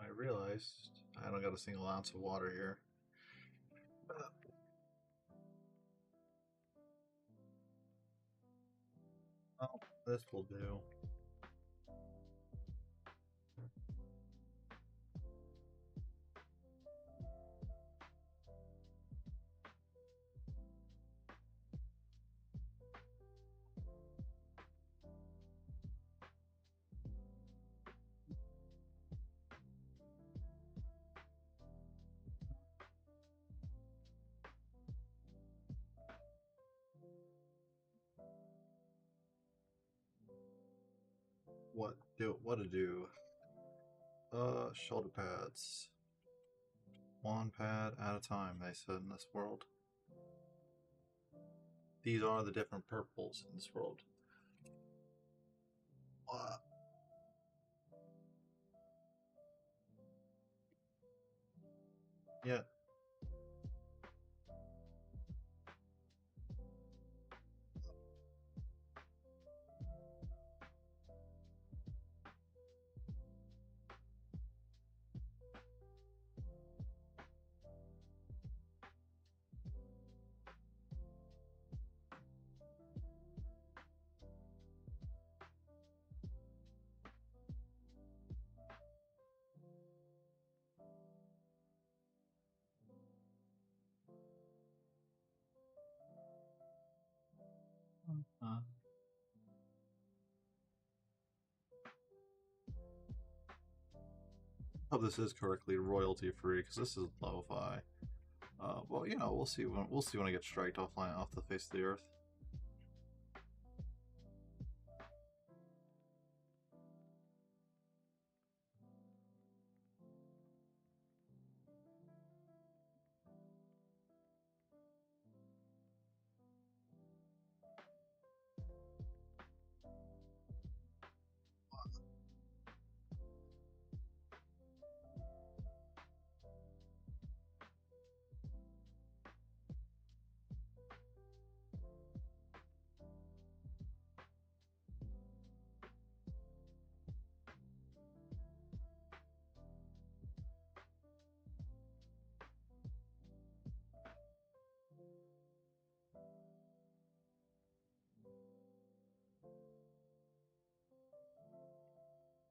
I realized I don't got a single ounce of water here. Oh, this will do. What to do? Shoulder pads. One pad at a time, they said in this world. These are the different purples in this world. Uh, yeah. Uh, hope this is correctly royalty free because this is lo-fi. Well, you know, we'll see when I get striked offline off the face of the earth.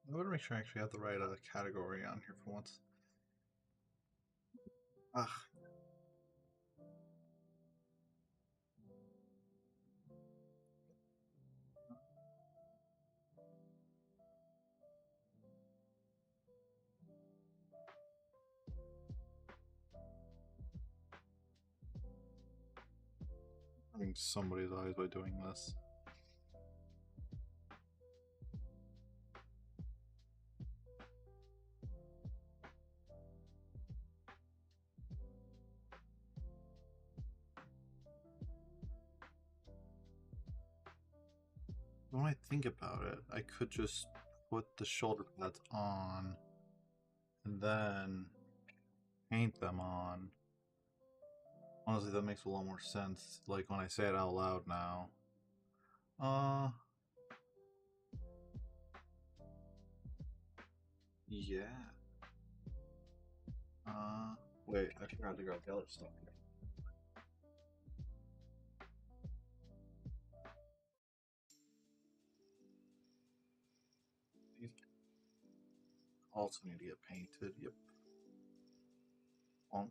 I want to make sure I actually have the right category on here for once. Ah, having somebody's eyes by doing this. When I think about it, I could just put the shoulder pads on and then paint them on. Honestly, that makes a lot more sense. Like when I say it out loud now. Uh, yeah. Wait, I forgot to grab the other stuff here. These also need to get painted. Yep. Bonk.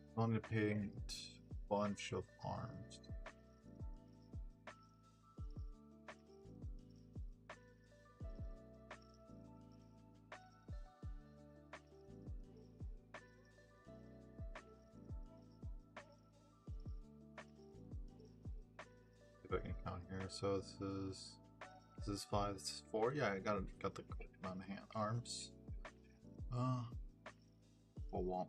I want to paint a bunch of arms. I can count here. So this is 5, this is 4. Yeah, I got the amount of arms. A womp.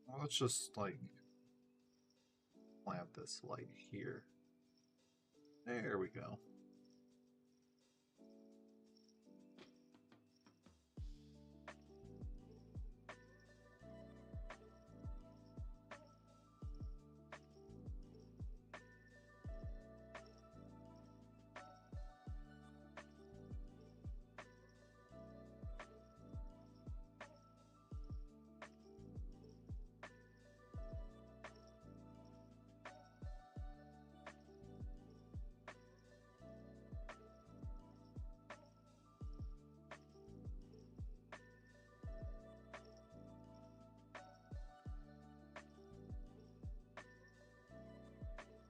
Well, let's just like plant this light here. There we go.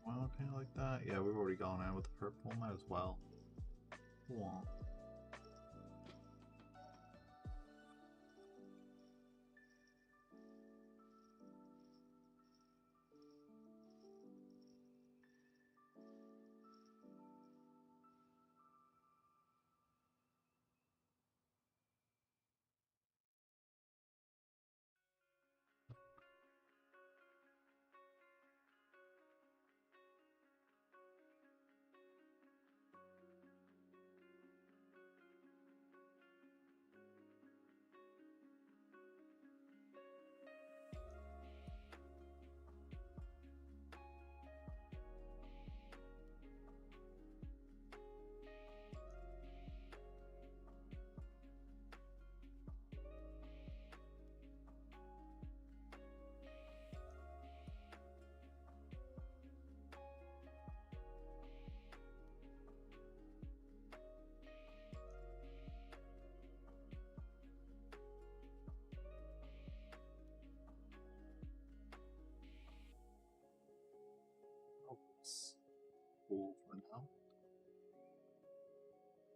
Well, okay, like that. Yeah, we've already gone in with the purple. Might as well. Womp. Cool for now.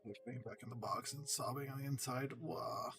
There's being back in the box and sobbing on the inside. Wow.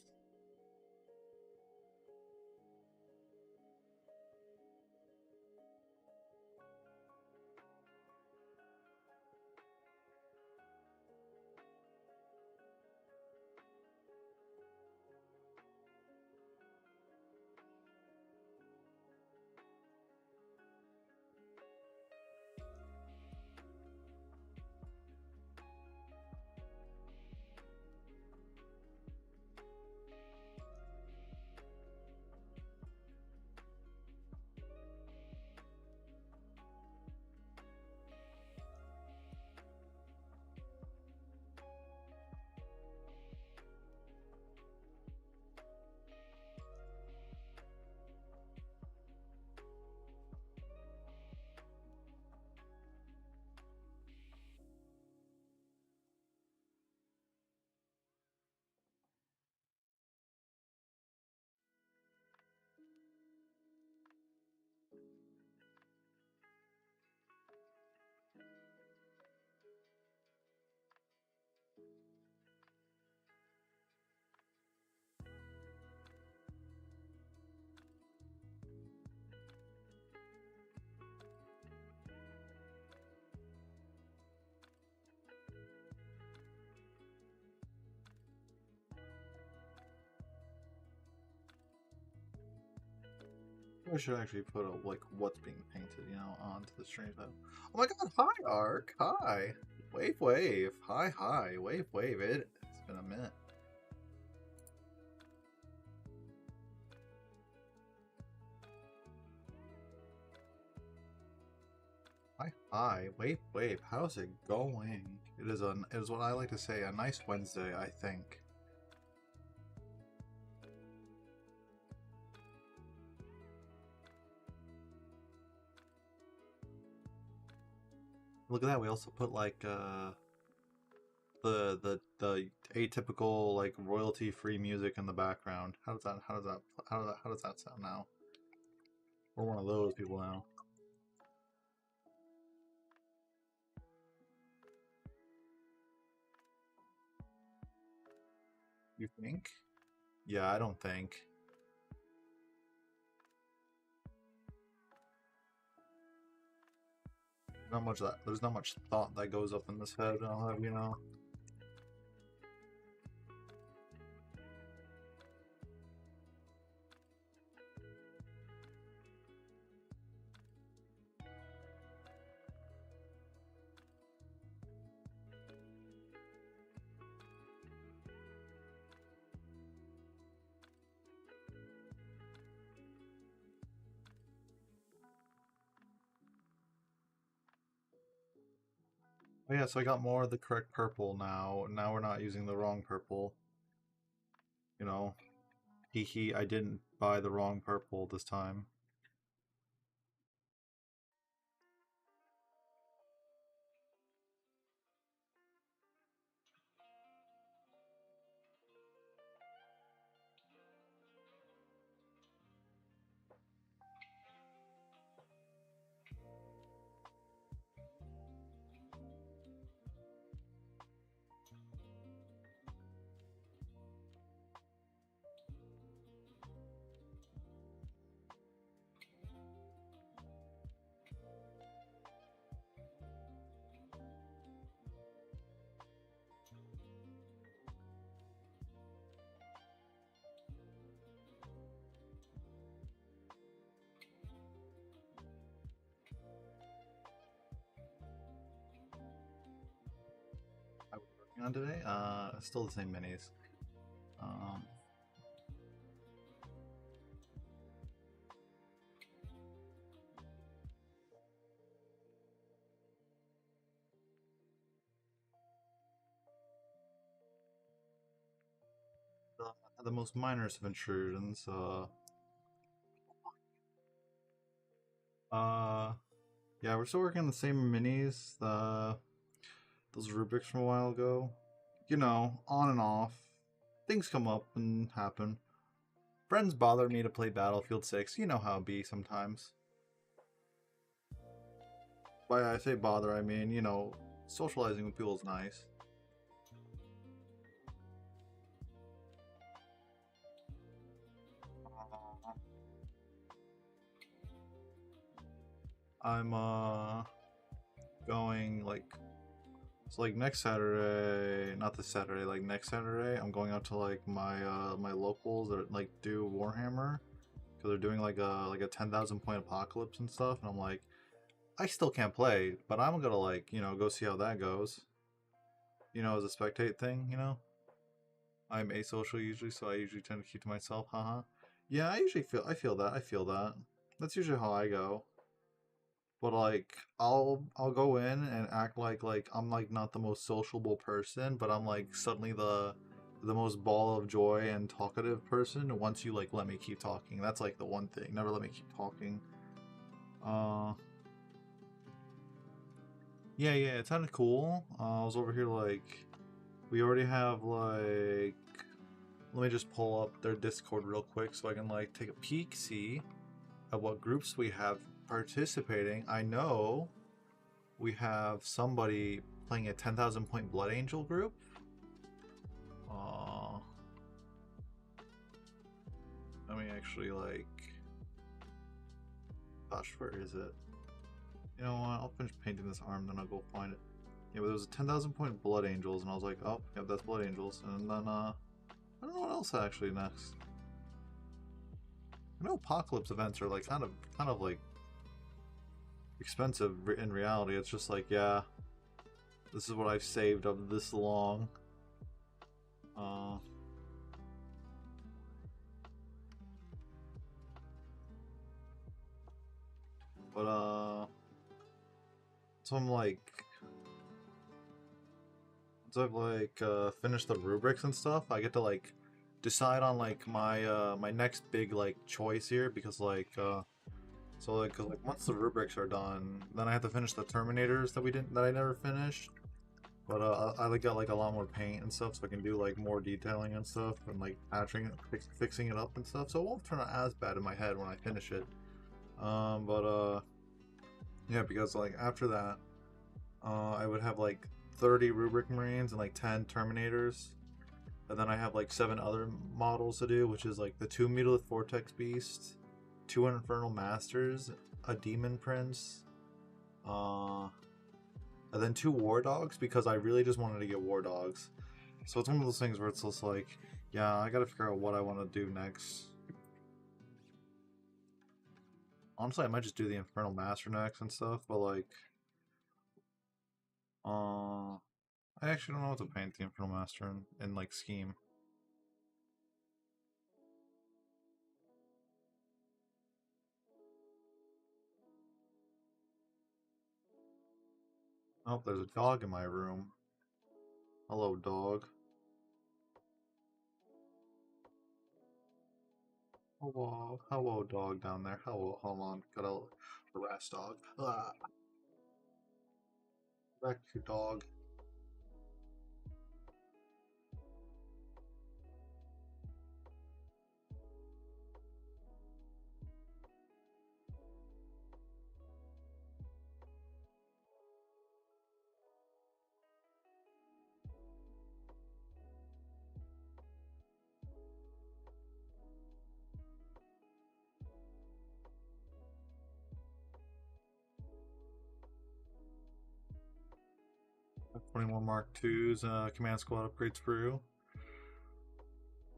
I should actually put a like what's being painted, you know, onto the stream though. Oh my god, hi Ark, hi. Wave, hi, wave, it's been a minute. Hi, wave, how's it going? It is what I like to say, a nice Wednesday, I think. Look at that, we also put like the atypical like royalty free music in the background. How does that sound now? We're one of those people now. You think? Yeah, I don't think. Not much that there's not much thought that goes up in this head, I'll have you know. Oh yeah, so I got more of the correct purple now. Now we're not using the wrong purple. You know, hee, I didn't buy the wrong purple this time. I was working on today. Still the same minis. Um, the most minors of intrusions. Uh, yeah, we're still working on the same minis. Those Rubiks from a while ago. You know, on and off. Things come up and happen. Friends bother me to play Battlefield 6. You know how it be sometimes. By I say bother, I mean, you know, socializing with people is nice. I'm going like so like next Saturday, not this Saturday, like next Saturday, I'm going out to like my locals that like do Warhammer because they're doing like a 10,000 point apocalypse and stuff, and I'm like, I still can't play, but I'm gonna like you know go see how that goes. You know, as a spectate thing, you know. I'm asocial usually, so I usually tend to keep to myself. Haha. Yeah, I feel that. I feel that. That's usually how I go. But like I'll go in and act like I'm like not the most sociable person, but I'm like suddenly the most ball of joy and talkative person once you like let me keep talking. That's like the one thing. Never let me keep talking. Uh yeah, it's kind of cool. I was over here like we already have like let me just pull up their Discord real quick so I can like take a peek, see at what groups we have participating. I know we have somebody playing a 10,000 point Blood Angel group. Let me actually like. Gosh, where is it? You know what? I'll finish painting this arm, then I'll go find it. Yeah, but there was a 10,000 point Blood Angels, and I was like, oh, yep, that's Blood Angels. And then, I don't know what else actually next. I know Apocalypse events are like kind of like expensive in reality. It's just like, yeah, this is what I've saved up this long. But so I'm like, once I've like finished the rubrics and stuff, I get to like decide on like my next big like choice here because like so like cause like once the rubrics are done, then I have to finish the Terminators that I never finished. But I like got like a lot more paint and stuff, so I can do like more detailing and stuff and like patching it, fixing it up and stuff. So it won't turn out as bad in my head when I finish it. But yeah, because like after that, I would have like 30 Rubric Marines and like 10 Terminators. And then I have like 7 other models to do, which is like the 2 Mutalith Vortex Beast, 2 Infernal Masters, a Demon Prince, and then 2 War Dogs, because I really just wanted to get War Dogs. So it's one of those things where it's just like, yeah, I gotta figure out what I want to do next. Honestly, I might just do the Infernal Master next and stuff, but like, I actually don't know what to paint the Infernal Master in like scheme. Oh, there's a dog in my room. Hello, dog. Hello, dog down there. Hello, hold on. Gotta harass dog. Ah, back to dog. Got 21 Mark IIs, command squad upgrades through.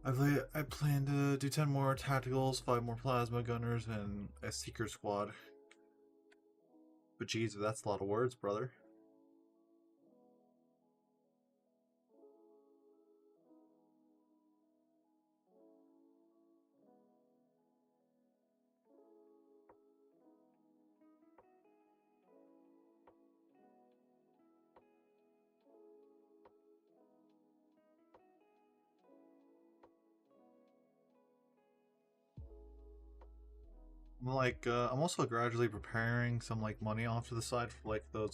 I plan to do 10 more tacticals, 5 more plasma gunners, and a seeker squad. But geez, that's a lot of words, brother. I'm also gradually preparing some like money off to the side for like those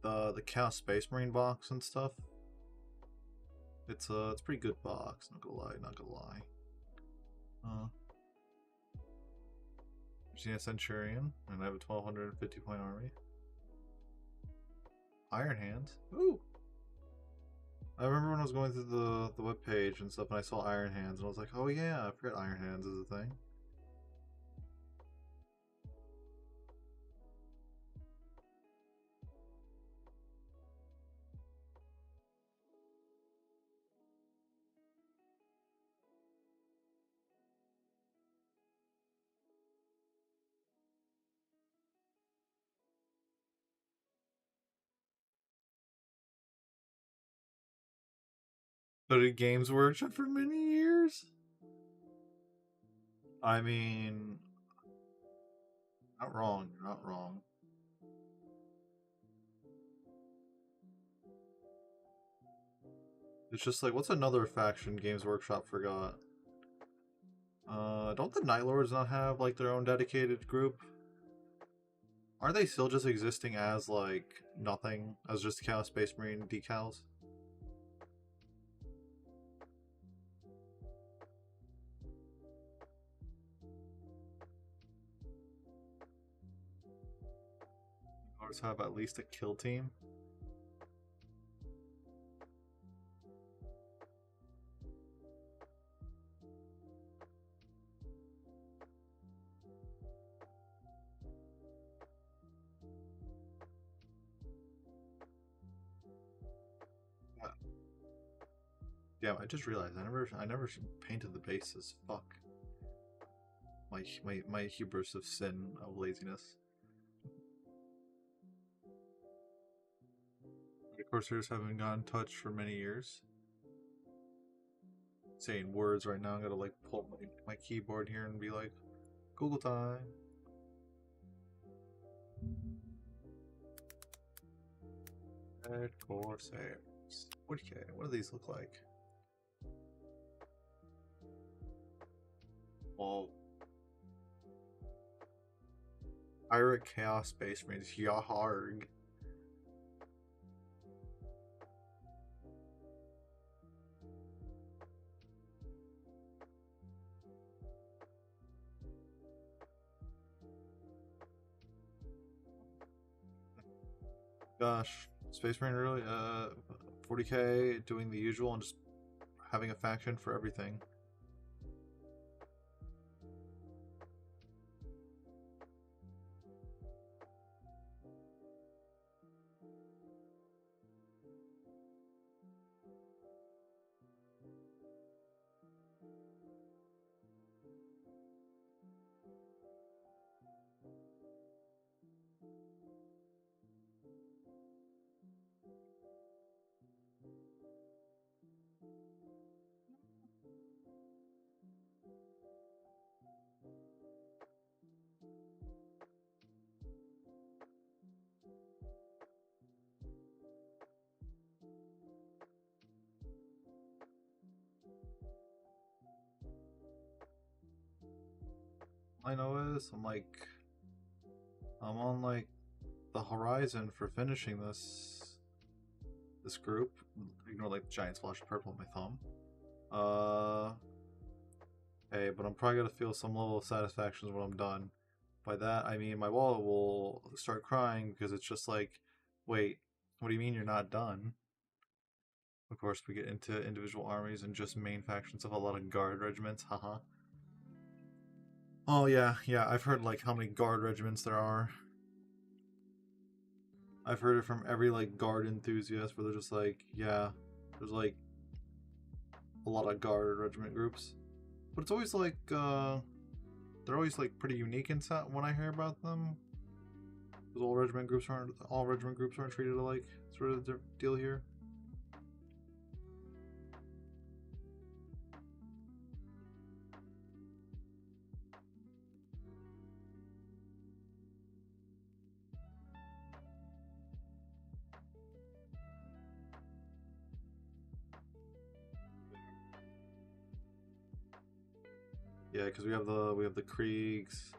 the Chaos Space Marine box and stuff. It's a pretty good box, not gonna lie, not gonna lie. Virginia Centurion, and I have a 1250 point army. Iron Hands. Ooh. I remember when I was going through the web page and stuff, and I saw Iron Hands, and I was like, oh yeah, I forgot Iron Hands is a thing. But at Games Workshop for many years. I mean, not wrong. You're not wrong. It's just like, what's another faction Games Workshop forgot? Don't the Night Lords not have like their own dedicated group? Aren't they still just existing as like nothing, as just Chaos Space Marine decals? Lords have at least a kill team. Yeah, I just realized I never painted the bases. Fuck. My hubris of sin of laziness. The Corsairs haven't gotten touched for many years. Saying words right now, I'm gonna like pull my keyboard here and be like, Google time. Red Corsairs. Okay, what do these look like? Well, Pirate Chaos Space Marines, Yaharg. Gosh, Space Marine really? 40k, doing the usual, and just having a faction for everything. I know is I'm on like the horizon for finishing this group. Ignore like the giant splash of purple on my thumb. Hey, but I'm probably gonna feel some level of satisfaction when I'm done. By that I mean my wallet will start crying because it's just like, wait, what do you mean you're not done? Of course, we get into individual armies and just main factions of a lot of guard regiments. Haha. Oh yeah, I've heard like how many guard regiments there are. I've heard it from every like guard enthusiast where they're just like, yeah, there's like a lot of guard regiment groups. But it's always like they're always like pretty unique in when I hear about them. Because all regiment groups aren't treated alike. Sort of the deal here. Yeah, because we have the Kriegs.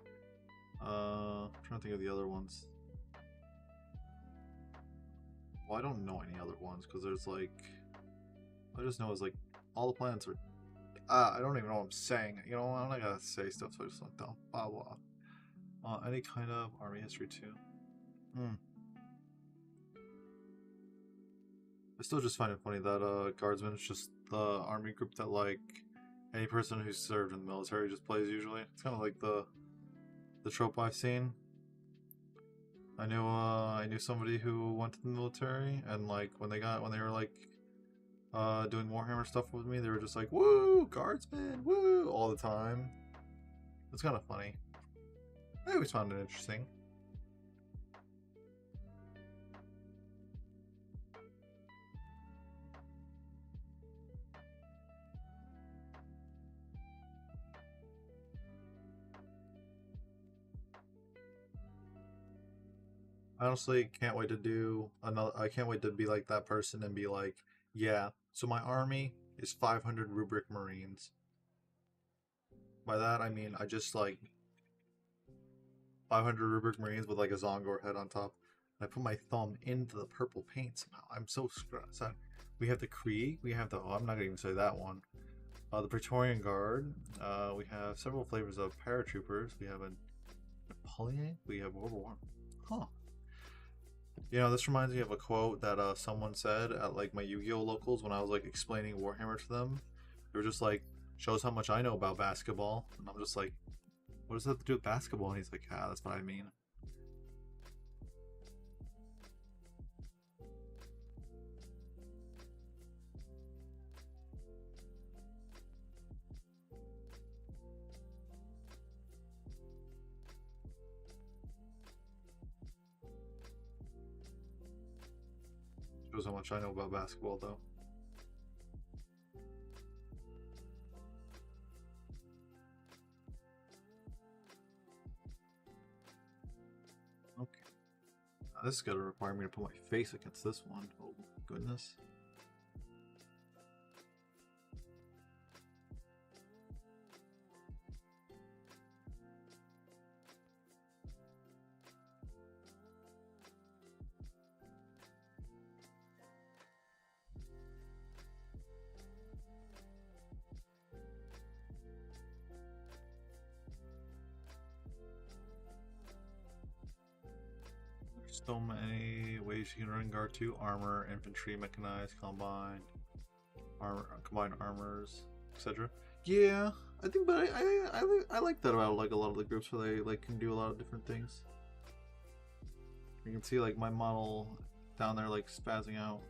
I'm trying to think of the other ones. Well, I don't know any other ones because there's like, I just know it's like all the planets are. I don't even know what I'm saying. You know, I'm not gonna say stuff, so I just like blah blah. Any kind of army history too. I still just find it funny that Guardsman is just the army group that like any person who's served in the military just plays usually. It's kind of like the trope I've seen. I knew somebody who went to the military, and like when they were like doing Warhammer stuff with me, they were just like, "Woo, Guardsman, woo!" all the time. It's kind of funny. I always found it interesting. I honestly can't wait to do another. I can't wait to be like that person and be like, yeah. So my army is 500 rubric Marines. By that I mean I just like 500 rubric Marines with like a Zongor head on top. And I put my thumb into the purple paint somehow. I'm so stressed. We have the Krieg. We have the. Oh, I'm not gonna even say that one. The Praetorian Guard. We have several flavors of paratroopers. We have a Napoleon. We have World War. Huh. You know, this reminds me of a quote that someone said at like my Yu-Gi-Oh locals when I was like explaining Warhammer to them. They were just like, "Shows how much I know about basketball," and I'm just like, "What does that have to do with basketball?" And he's like, "Ah, that's what I mean." Shows how much I know about basketball, though. Okay. Now, this is gonna require me to put my face against this one. Oh, goodness. So many ways you can run guard 2: armor, infantry, mechanized, combined, armor, combined armors, etc. Yeah, I think, but I like that about like a lot of the groups where they like can do a lot of different things. You can see like my model down there like spazzing out.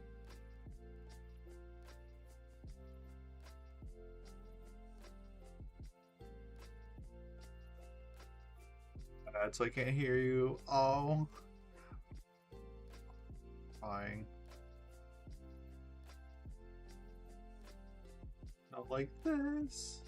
So I can't hear you. Oh, fine. Not like this.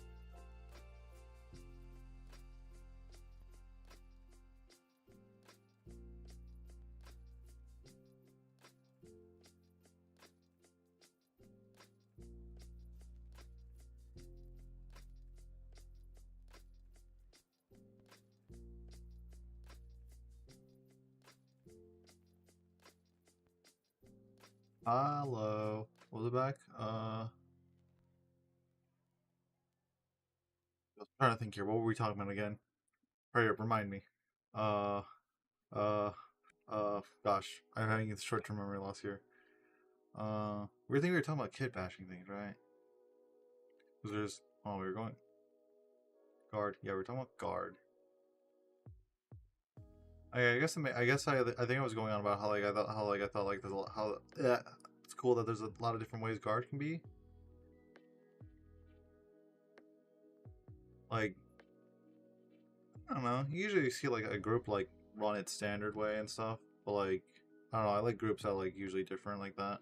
Hello. Was it back? I was trying to think here. What were we talking about again? Hurry up, remind me. Uh, uh, gosh, I'm having a short-term memory loss here. We were talking about kit bashing things, right? Because there's, oh, we were going guard. Yeah, we were talking about guard. I guess I think I was going on about how I thought like there's a lot, how yeah, it's cool that there's a lot of different ways guard can be. Like, I don't know. You usually see like a group like run its standard way and stuff, but like I don't know. I like groups that like usually different like that,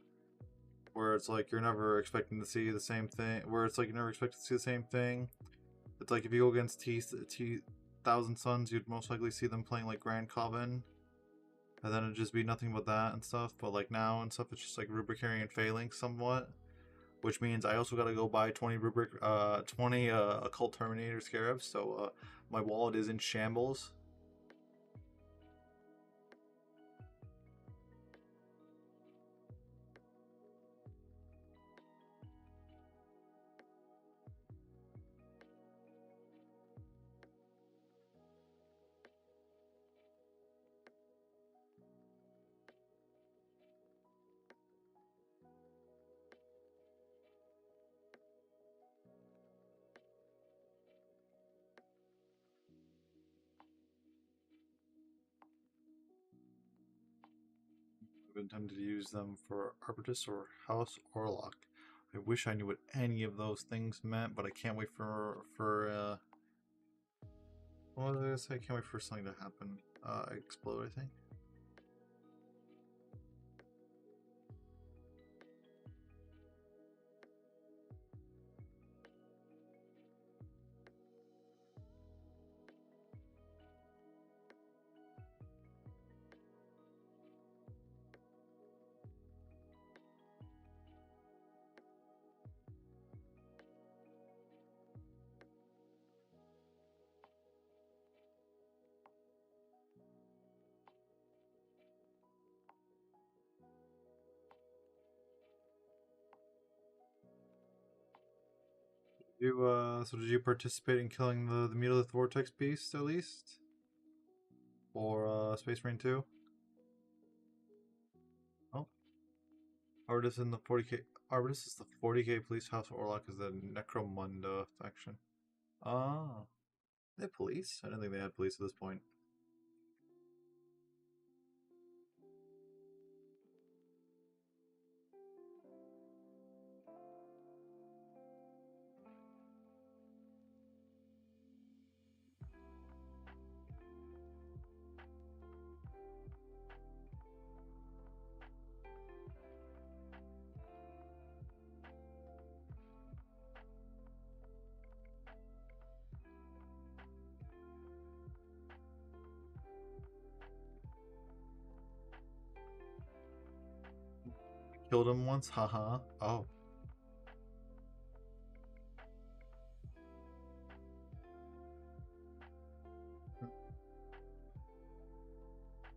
where it's like you're never expecting to see the same thing. Where it's like you never expect to see the same thing. It's like if you go against T Thousand Suns, you'd most likely see them playing like Grand Coven, and then it'd just be nothing but that and stuff. But like now and stuff, it's just like rubricary and failing somewhat, which means I also got to go buy 20 occult terminator scarabs. So my wallet is in shambles. I've intended to use them for Arbitrus or House Orlock. I wish I knew what any of those things meant, but I can't wait for what was I gonna say? I can't wait for something to happen. Explode, I think. So did you participate in killing the Mutalith Vortex Beast at least? Or Space Marine 2? Oh. Arbitrus in the 40k. Arbitrus is the 40k police. House Orlock is the Necromunda faction. Ah. They have police? I didn't think they had police at this point. Killed him once? Haha. Oh.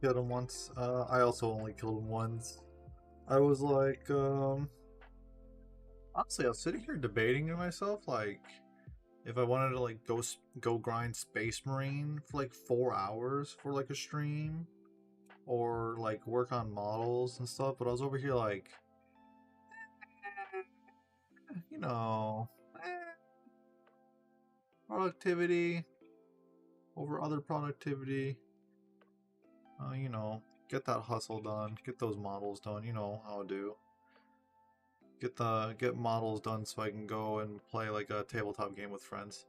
Killed him once. I also only killed him once. I was like, honestly, I was sitting here debating to myself, like, if I wanted to like go grind Space Marine for like 4 hours for like a stream, or like work on models and stuff, but I was over here like, you know, productivity over other productivity. You know, get that hustle done, get those models done. You know how I do. Get models done so I can go and play like a tabletop game with friends.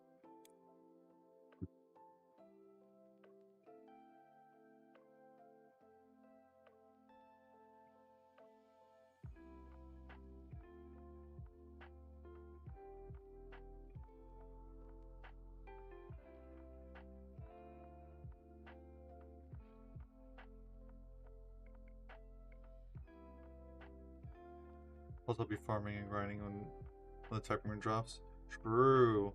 Plus, I'll be farming and grinding when the tech marine drops. True.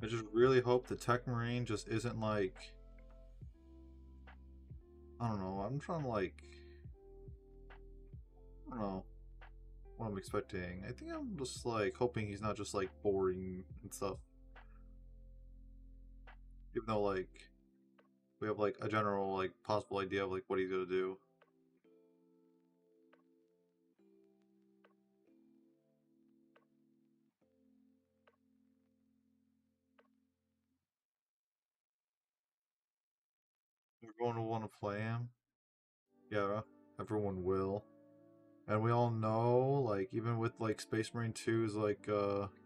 I just really hope the tech marine just isn't like, I don't know. I'm trying to like, I don't know what I'm expecting. I think I'm just like hoping he's not just like boring and stuff. Even though like we have like a general like possible idea of like what he's gonna do. Everyone will want to play him. Yeah, everyone will. And we all know, like, even with like Space Marine 2's like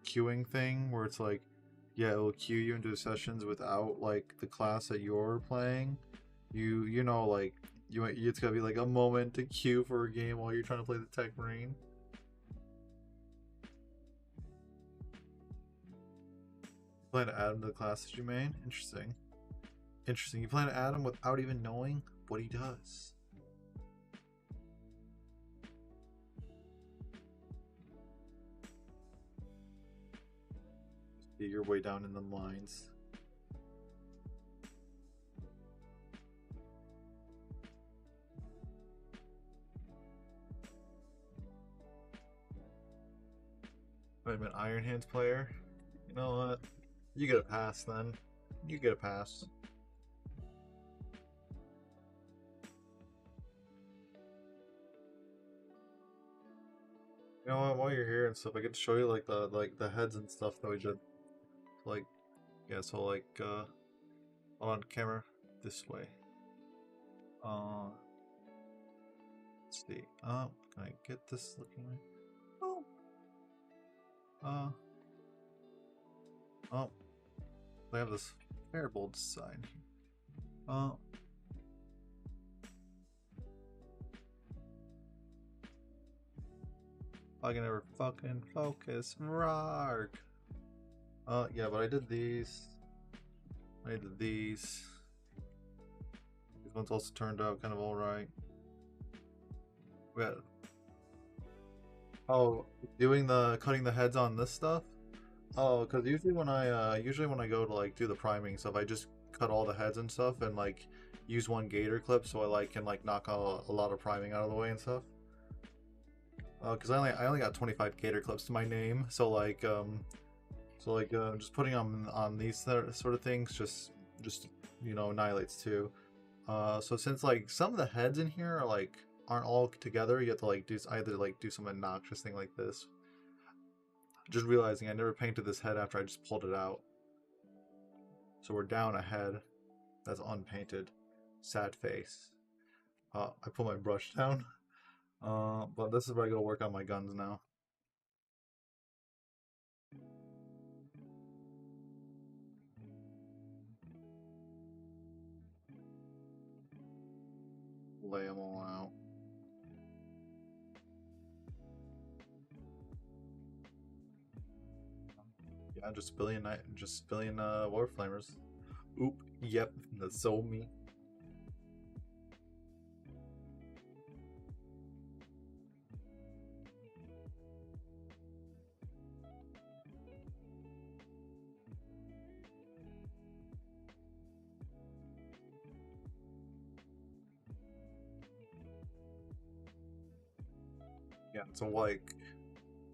queuing thing, where it's like, yeah, it will queue you into sessions without like the class that you're playing. You know, like it's gotta be like a moment to queue for a game while you're trying to play the Tech Marine. You plan to add him to the class that you made? Interesting. Interesting. You plan to add him without even knowing what he does. See your way down in the lines. I'm an Iron Hands player. You know what? You get a pass then. You get a pass. You know what? While you're here and stuff, I get to show you like the heads and stuff that we did. Like, yeah. So like, on camera this way. Let's see. Can I get this looking right? Oh. Oh. I have this terrible design here. I can never fucking focus. Rarg. Yeah, but I did these. I did these. These ones also turned out kind of alright. Yeah. Oh, doing the cutting the heads on this stuff? Oh, because usually when I go to like do the priming stuff, I just cut all the heads and stuff and like use one gator clip so I like can like knock a lot of priming out of the way and stuff. Because I only got 25 gator clips to my name, so like just putting on these sort of things just you know annihilates too. So since like some of the heads in here are like aren't all together, you have to like either like do some obnoxious thing like this. Just realizing I never painted this head after I just pulled it out. So we're down a head that's unpainted. Sad face. I put my brush down. But this is where I go work on my guns now. Lay them all out. Yeah, just billion Warflamers. Oop, yep, that's so me. Yeah,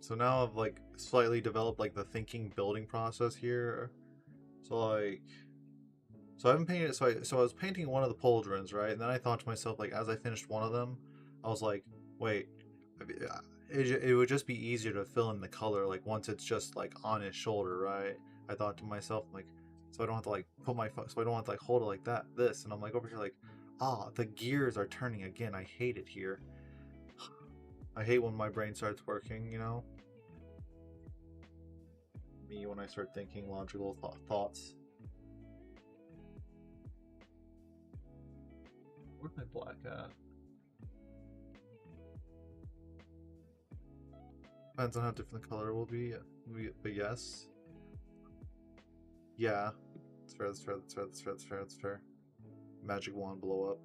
so now I've like slightly developed like the thinking building process here. So like So I haven't painted. So I was painting one of the pauldrons, right? And then I thought to myself, like, as I finished one of them, I was like, wait, it would just be easier to fill in the color, like once it's just like on his shoulder, right? I thought to myself, like, so I don't have to like put my so I don't have to like hold it like that, this, and I'm like over here, like, ah, the gears are turning again. I hate it here. I hate when my brain starts working, you know. Me when I start thinking logical thoughts. Where's my black at? Depends on how different the color will be, but yes. Yeah. That's fair, that's fair, that's fair, that's fair, that's fair, that's fair. Magic wand blow up.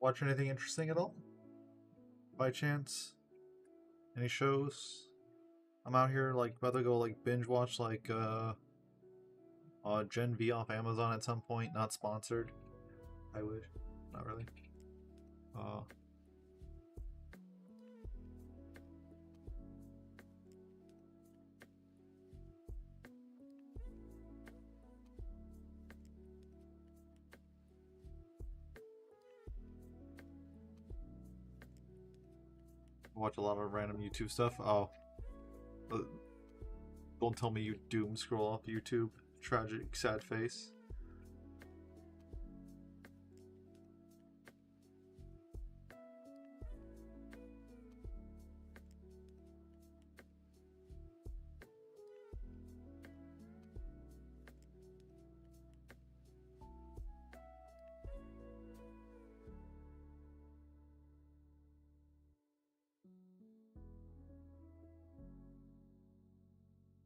Watch anything interesting at all? By chance? Any shows? I'm out here like about to go like binge watch like Gen V off Amazon at some point. Not sponsored. I wish. Not really. Uh watch a lot of random YouTube stuff. Oh, don't tell me you doom scroll off YouTube. Tragic, sad face.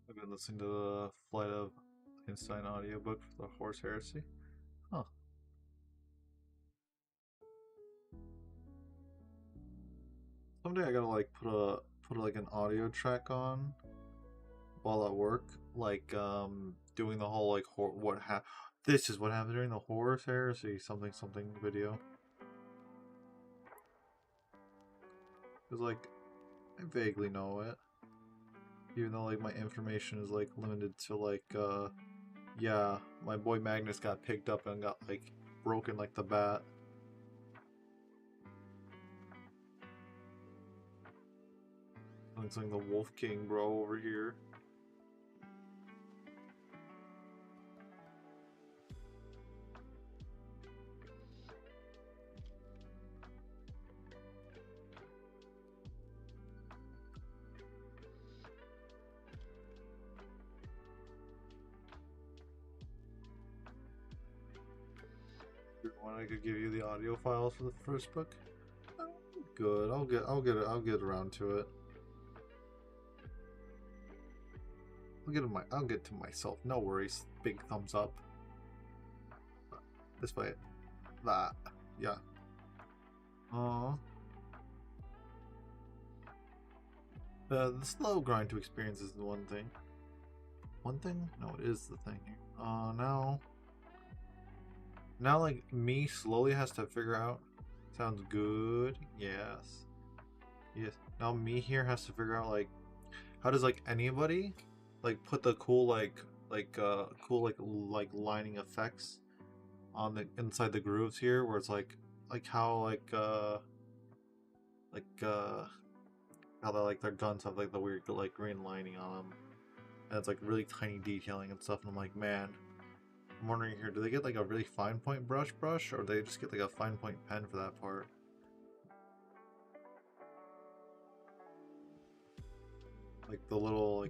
I've been listening to the Flight of Einstein audiobook for the Horse Heresy. Huh. Someday I gotta like put like an audio track on while at work, like doing the whole like this is what happened during the Horse Heresy something something video. Cause like I vaguely know it, even though like my information is like limited to like yeah, my boy Magnus got picked up and got like broken like the bat. Looks like the Wolf King bro over here. I could give you the audio files for the first book. Oh, good. I'll get around to it. I'll get to myself. No worries. Big thumbs up. This way. That. Yeah. The slow grind to experience is the one thing. One thing? No, it is the thing here. Now like me slowly has to figure out. Sounds good. Yes. Yes. Now me here has to figure out like how does like anybody like put the cool cool like lining effects on the inside the grooves here where it's like how how they like their guns have like the weird like green lining on them and it's like really tiny detailing and stuff and I'm like, man, I'm wondering here, do they get like a really fine point brush or do they just get like a fine point pen for that part? Like the little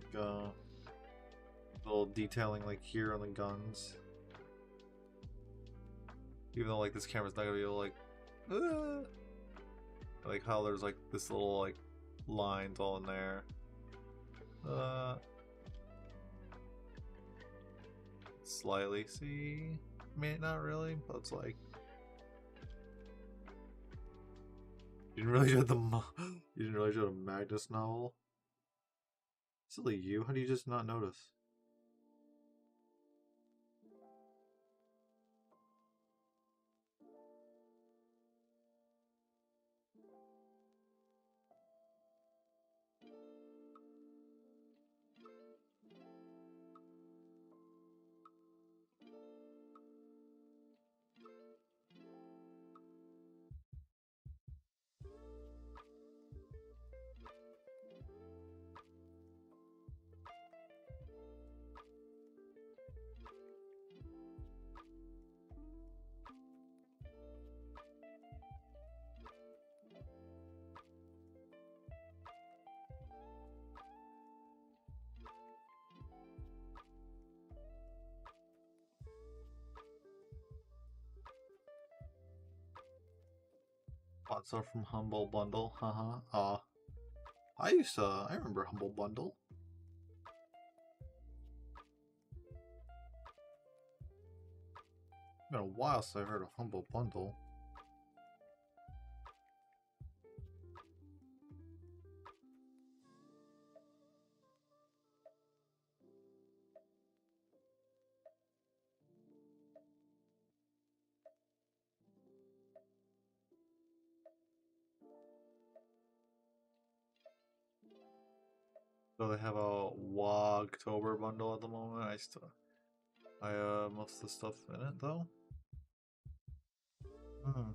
little detailing like here on the guns. Even though like this camera's not gonna be able to like how there's like this little like lines all in there. Slightly, see? I mean, not really, but it's like didn't really read the you didn't really read a Magnus novel? Silly you, how do you just not notice? Bought stuff from Humble Bundle, haha. I remember Humble Bundle. It's been a while since I heard of Humble Bundle. So they have a Wogtober bundle at the moment. Most of the stuff in it though. Hmm.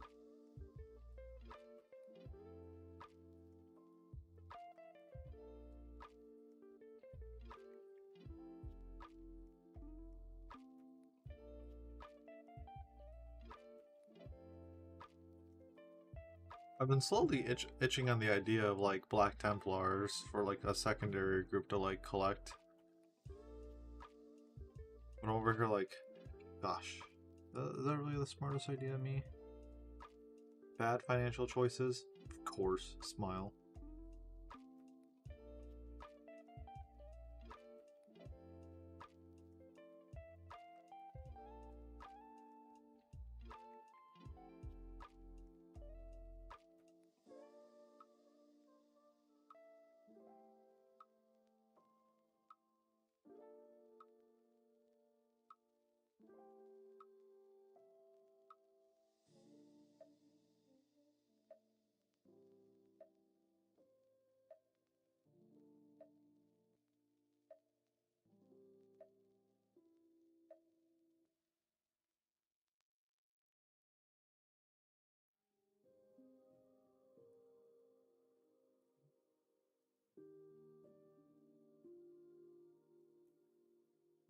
I've been slowly itching on the idea of like Black Templars for like a secondary group to like collect. But over here, like, gosh, is that really the smartest idea of me? Bad financial choices? Of course, smile.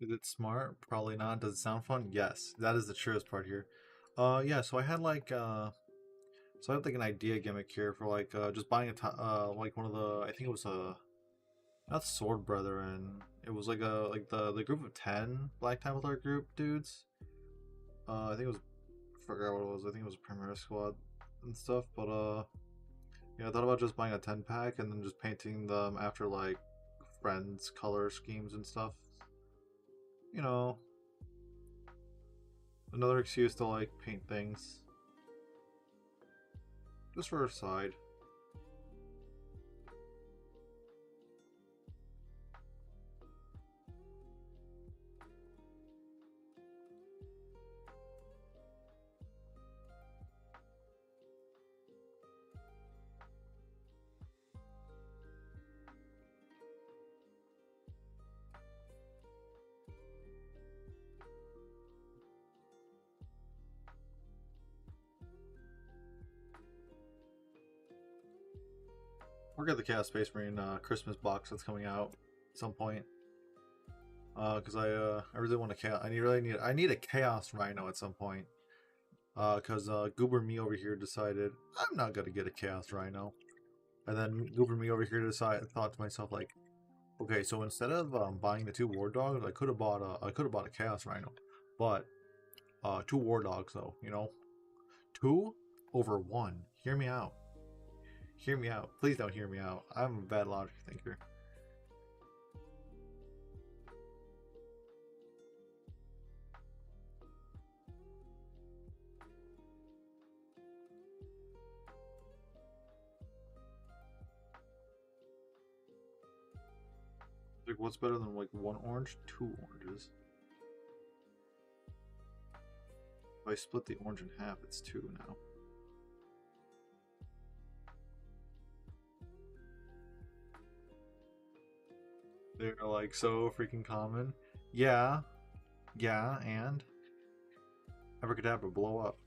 Is it smart? Probably not. Does it sound fun? Yes. That is the truest part here. Yeah, so I had like an idea gimmick here for like just buying like one of the, I think it was not Sword Brethren. It was like the group of 10 Black Templar group dudes. I think it was, I forgot what it was. I think it was a Premier Squad and stuff, but yeah, I thought about just buying a 10 pack and then just painting them after like friends color schemes and stuff. You know, another excuse to like paint things. Just for a side. Or get the Chaos Space Marine Christmas box that's coming out at some point. Because I really want a chaos. I need a Chaos Rhino at some point. Because Goober Me over here decided I'm not gonna get a Chaos Rhino, and then Goober Me over here thought to myself like, okay, so instead of buying the 2 War Dogs, I could have bought a Chaos Rhino, but 2 War Dogs though, you know, 2 over 1. Hear me out. Hear me out. Please don't hear me out. I'm a bad logic thinker. Like, what's better than like 1 orange? 2 oranges. If I split the orange in half, it's 2 now. They're like so freaking common. Yeah. Yeah, and abracadabra, blow up.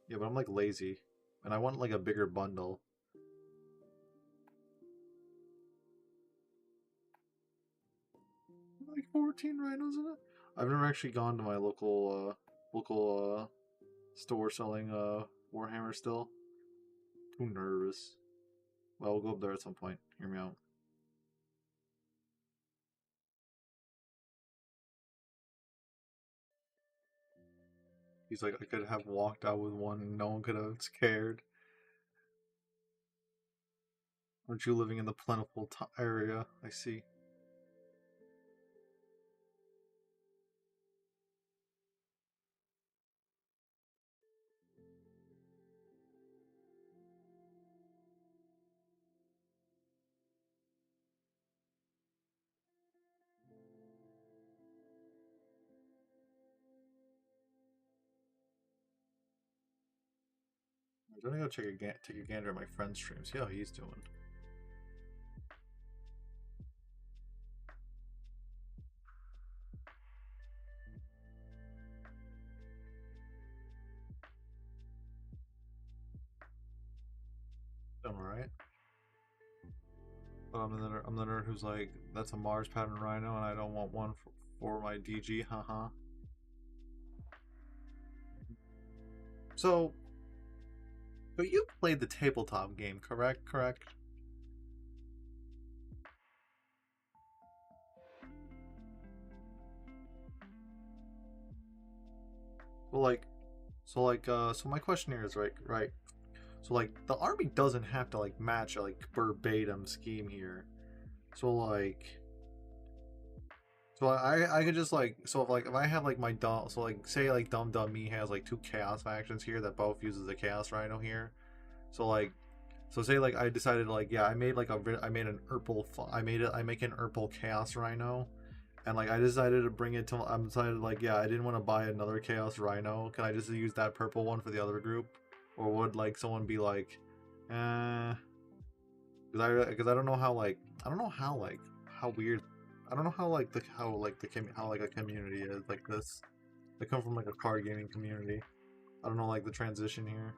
Yeah, but I'm like lazy. And I want like a bigger bundle. Like 14 rhinos in it? I've never actually gone to my local store selling Warhammer still. Too nervous. Well, we'll go up there at some point. Hear me out. He's like, I could have walked out with one and no one could have scared. Aren't you living in the plentiful area? I see. I'm gonna go take a gander at my friend's stream, see how he's doing. Doing alright. But I'm the nerd who's like, that's a Mars pattern rhino and I don't want one for my DG, haha. So you played the tabletop game, correct? Correct? So my question here is right. So like the army doesn't have to like match a like verbatim scheme here. So like so I could just like if I have like my dumb so like say like Dumb me has like 2 chaos factions here that both uses the chaos rhino here. So like so say like I decided like yeah I made an I make an Urpal chaos rhino. And like I decided to bring it to I decided like yeah I didn't want to buy another chaos rhino. Can I just use that purple one for the other group? Or would like someone be like because I don't know how like how weird I don't know how like a community is like this. I come from like a card gaming community. I don't know like the transition here.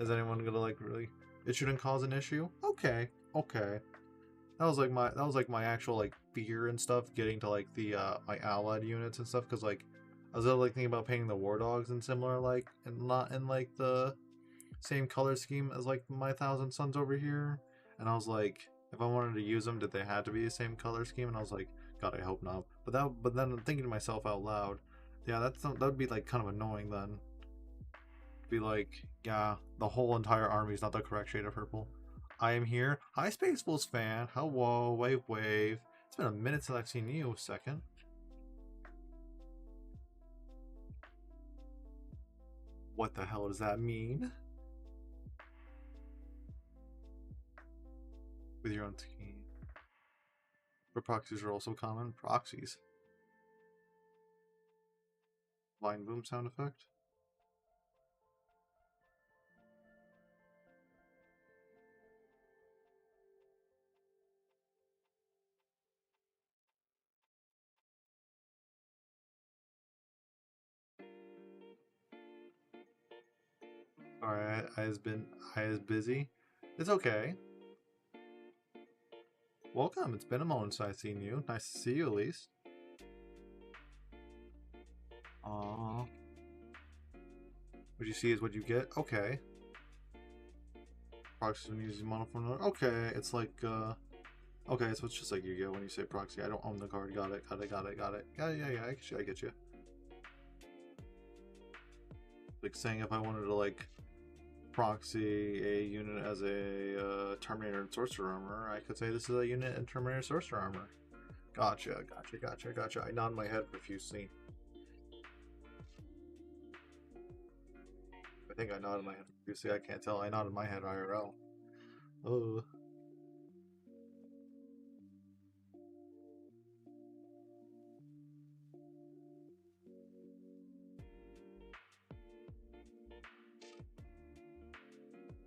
Is anyone gonna like really? It shouldn't cause an issue. Okay, okay. That was like my actual like fear and stuff getting to like the my allied units and stuff because like I was like thinking about painting the war dogs and similar like and not in like the same color scheme as like my Thousand Suns over here. And I was like, if I wanted to use them, did they have to be the same color scheme? And I was like, God, I hope not. But then I'm thinking to myself out loud, yeah, that would be like kind of annoying then. Be like, yeah, the whole entire army is not the correct shade of purple. I am here. Hi, Space Bulls fan. Hello, wave, wave. It's been a minute since I've seen you. Second. What the hell does that mean? With your own team. But proxies are also common. Proxies. Line boom sound effect. Alright, I was busy. It's okay. Welcome. It's been a moment since I've seen you. Nice to see you at least. Aww. What you see is what you get. Okay. Proxies when using monophone. Okay, it's like okay, so it's just like you get when you say proxy. I don't own the card. Got it. Yeah. I get you. Like saying if I wanted to like proxy a unit as a Terminator and Sorcerer Armor, I could say this is a unit in Terminator Sorcerer Armor. Gotcha. I nod my head profusely. I think I nodded my head profusely. I can't tell. I nodded my head IRL. Oh.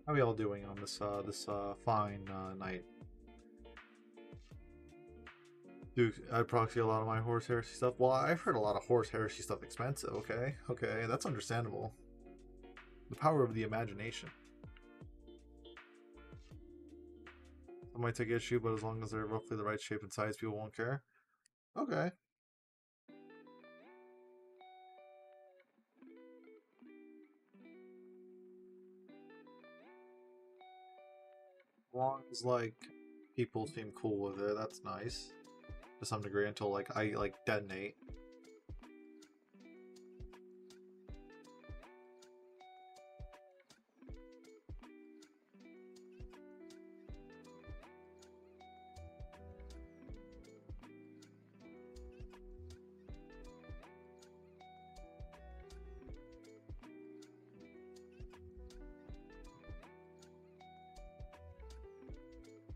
How are we all doing on this fine night? Do I proxy a lot of my horse heresy stuff? Well, I've heard a lot of horse heresy stuff expensive. Okay, that's understandable. The power of the imagination. I might take issue, but as long as they're roughly the right shape and size, people won't care. Okay. As long as like people seem cool with it, that's nice. To some degree, until like I like detonate.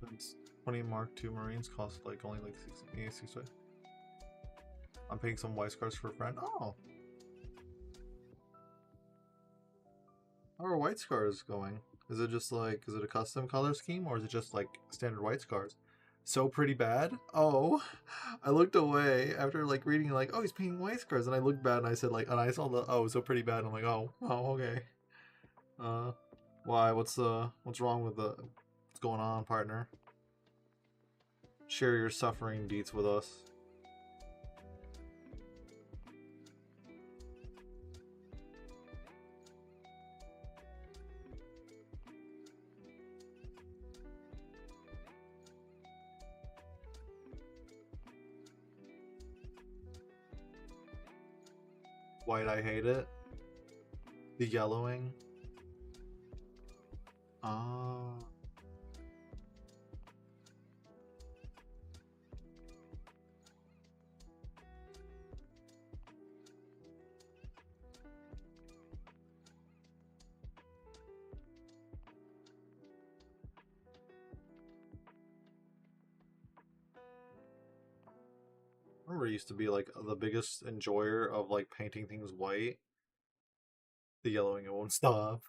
Since 20 Mark II Marines cost like only like 6. I'm paying some white scars for a friend. Oh, how are white scars going? Is it just like, is it a custom color scheme or is it just like standard white scars? So pretty bad? Oh, I looked away after like reading like, oh, he's painting white scars, and I looked bad and I said like, and I saw the oh, so pretty bad. And I'm like, oh, okay. Why? What's wrong with what's going on, partner? Share your suffering deets with us. White, I hate it. The yellowing. Ah. I remember I used to be like the biggest enjoyer of like painting things white. The yellowing, it won't stop.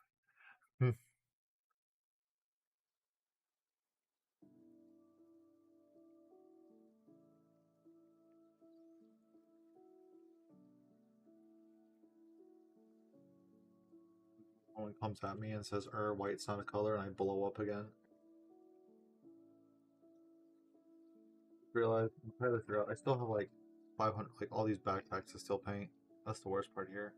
Someone comes at me and says, white's not a color," and I blow up again. Realize, I'm trying to figure out, I still have like 500, like all these backpacks to still paint. That's the worst part here.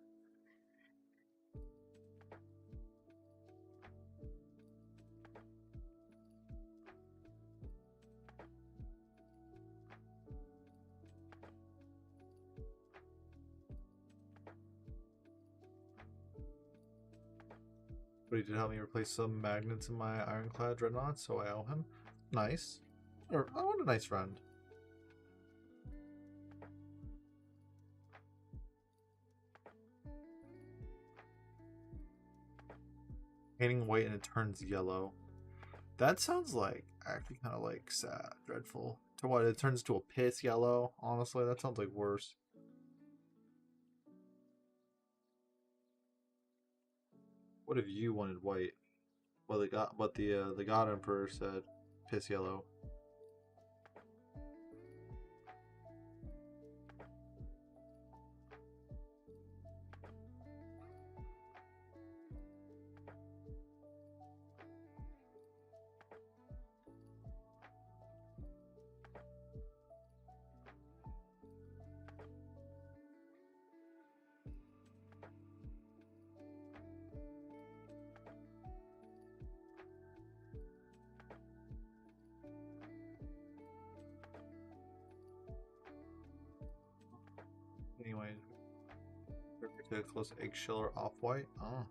But he did help me replace some magnets in my ironclad dreadnought, so I owe him. Nice. Or, oh, what a nice friend. Painting white and it turns yellow. That sounds like actually kind of like sad, dreadful. To what? It turns to a piss yellow. Honestly, that sounds like worse. What if you wanted white? Well, the God Emperor said piss yellow. Anyway, to close eggshell or off white. Oh.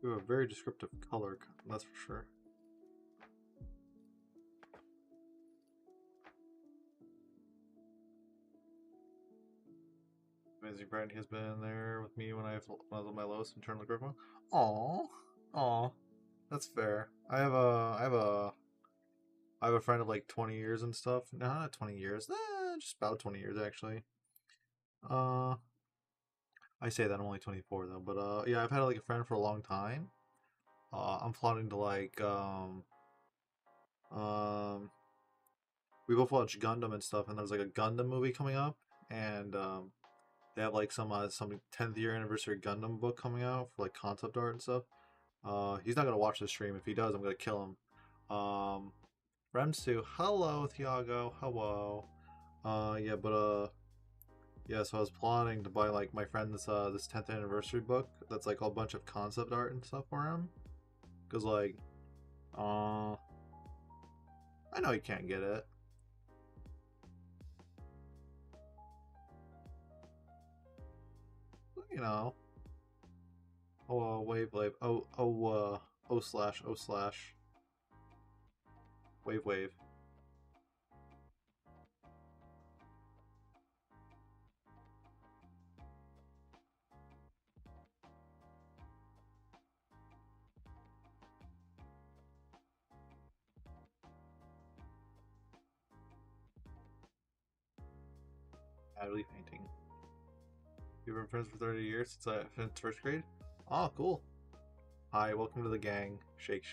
You have a very descriptive color, that's for sure. Amazing Brandy has been there with me when I was on my lowest and turned the Griffin. Aww. Aww. That's fair. I have have a friend of like 20 years and stuff. No, not 20 years. Just about 20 years actually. Uh, I say that I'm only 24 though, but yeah, I've had like a friend for a long time. I'm plotting to like um we both watch Gundam and stuff, and there's like a Gundam movie coming up, and they have like some 10th year anniversary Gundam book coming out for like concept art and stuff. He's not gonna watch the stream. If he does, I'm gonna kill him. Remsu, hello Thiago, hello. Yeah, but yeah. So I was plotting to buy like my friend this 10th anniversary book that's like a bunch of concept art and stuff for him, cause like, I know he can't get it. You know. Oh, wave. O slash. Wave. Adley painting. You've been friends for 30 years since I finished first grade? Oh, cool. Hi, welcome to the gang. Shake.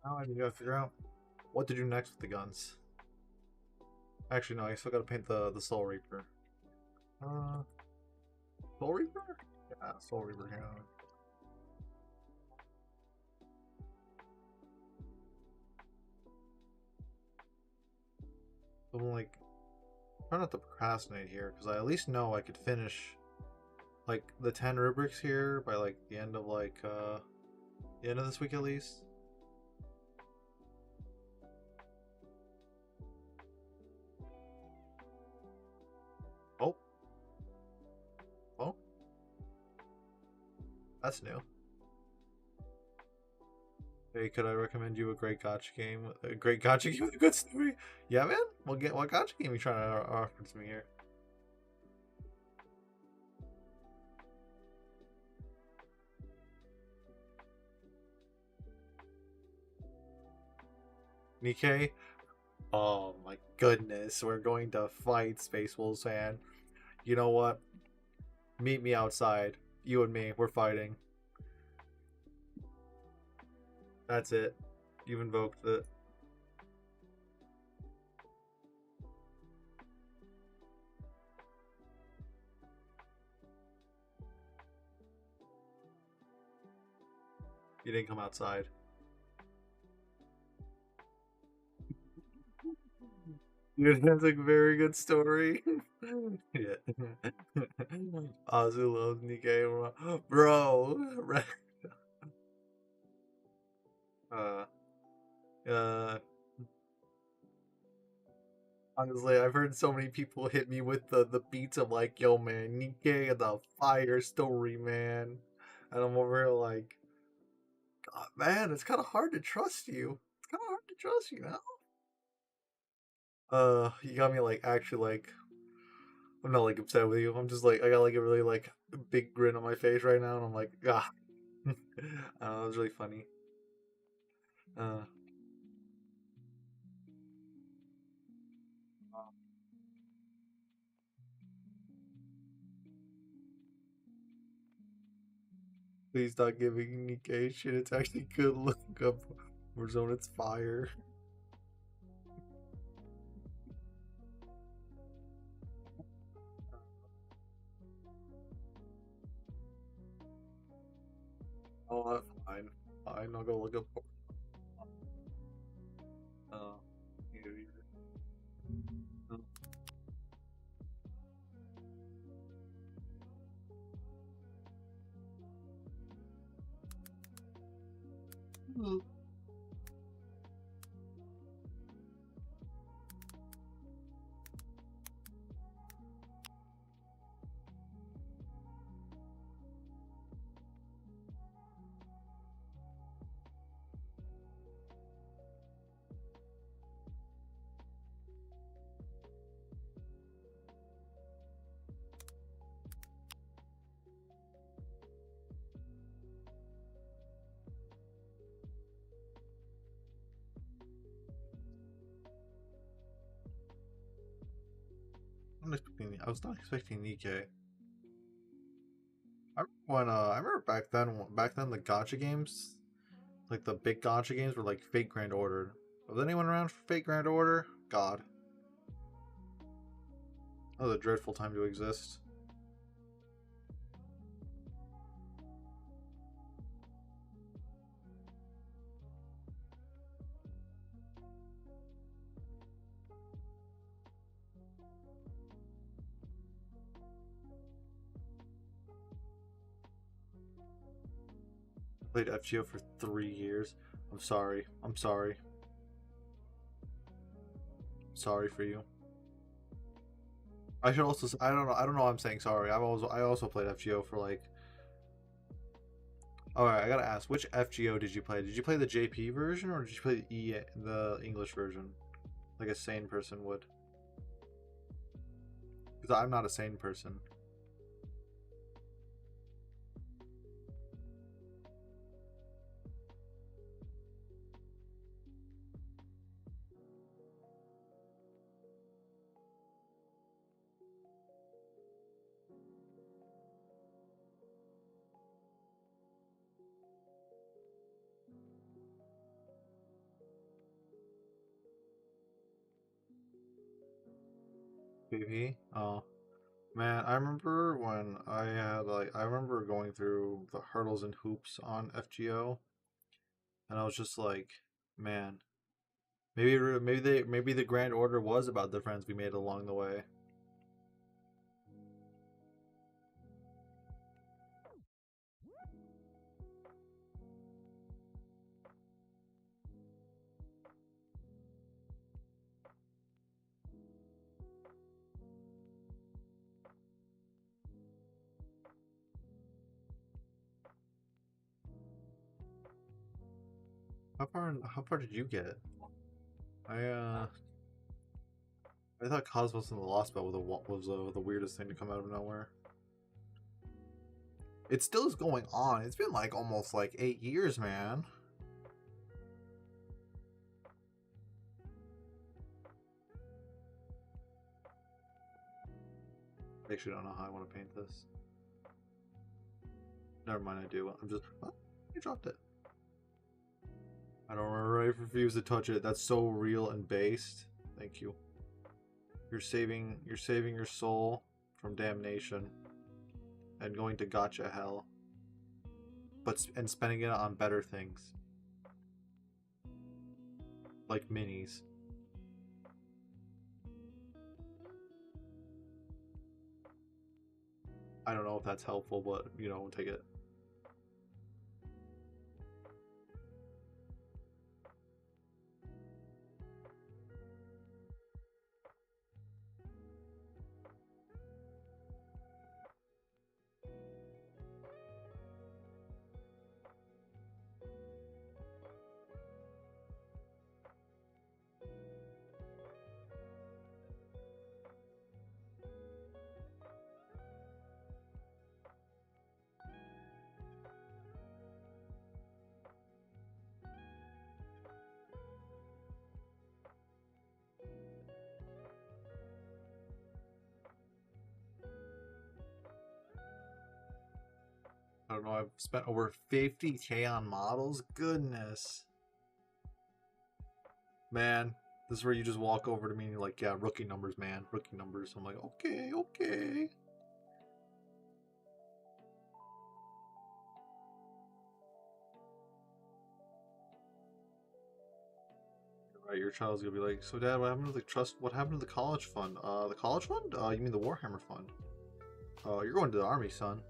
Now I gotta figure out what to do next with the guns. Actually, no, I still gotta paint the Soul Reaper. Soul Reaper? Yeah, Soul Reaper, yeah. I'm like, trying not to procrastinate here, because I at least know I could finish like the 10 rubrics here by like the end of the end of this week at least. Oh, that's new. Hey, could I recommend you a great gacha game? A great gacha game with a good story? Yeah, man. What gacha game are you trying to offer to me here? Nikkei? Oh my goodness, we're going to fight Space Wolves, fan. You know what? Meet me outside. You and me, we're fighting. That's it. You've invoked it. You didn't come outside. Dude, that's a very good story. Yeah. Azu loves Nikkei. Bro. uh, uh, Honestly, I've heard so many people hit me with the beats of like, yo man, Nikkei the fire story, man. And I'm over here like, God, man, it's kinda hard to trust you. It's kinda hard to trust you now. You got me like actually like I'm not like upset with you. I'm just like I got like a really like big grin on my face right now and I'm like, ah. It was really funny. Uh Please stop giving Nikkei shit. It's actually good. Look up Warzone, it's fire. Oh, that's fine. Fine, I'll go look up. Uh, here. I was not expecting Nikkei. I remember back then the gotcha games, like the big gotcha games were like Fate Grand Order. Was anyone around for Fate Grand Order? God. That was a dreadful time to exist. Played FGO for 3 years. I'm sorry. I'm sorry. Sorry for you. I should also. I don't know. I don't know. Why I'm saying sorry. I also played FGO for like. All right. I gotta ask. Which FGO did you play? Did you play the JP version or did you play the English version, like a sane person would? Because I'm not a sane person. PP. Oh. Man, I remember when I remember going through the hurdles and hoops on FGO, and I was just like, man, maybe the Grand Order was about the friends we made along the way. How far did you get? I uh I thought Cosmos in the Lost Belt was the weirdest thing to come out of nowhere. It still is going on. It's been like almost like 8 years, man. I actually don't know how I want to paint this. Never mind, I do. I'm just. Oh, you dropped it. I don't remember. I refuse to touch it. That's so real and based. Thank you. You're saving your soul from damnation and going to gotcha hell, and spending it on better things like minis. I don't know if that's helpful, but you know, take it. I don't know. I've spent over 50K on models. Goodness, man. This is where you just walk over to me and you're like, "Yeah, rookie numbers, man. Rookie numbers." I'm like, "Okay, okay." Your child's gonna be like, so Dad, what happened to the trust? What happened to the college fund? The college fund? You mean the Warhammer fund? You're going to the army, son.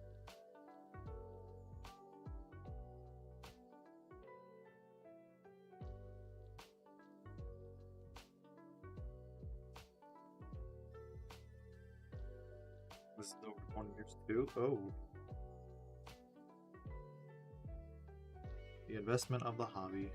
This is over 20 years too. Oh, the investment of the hobby.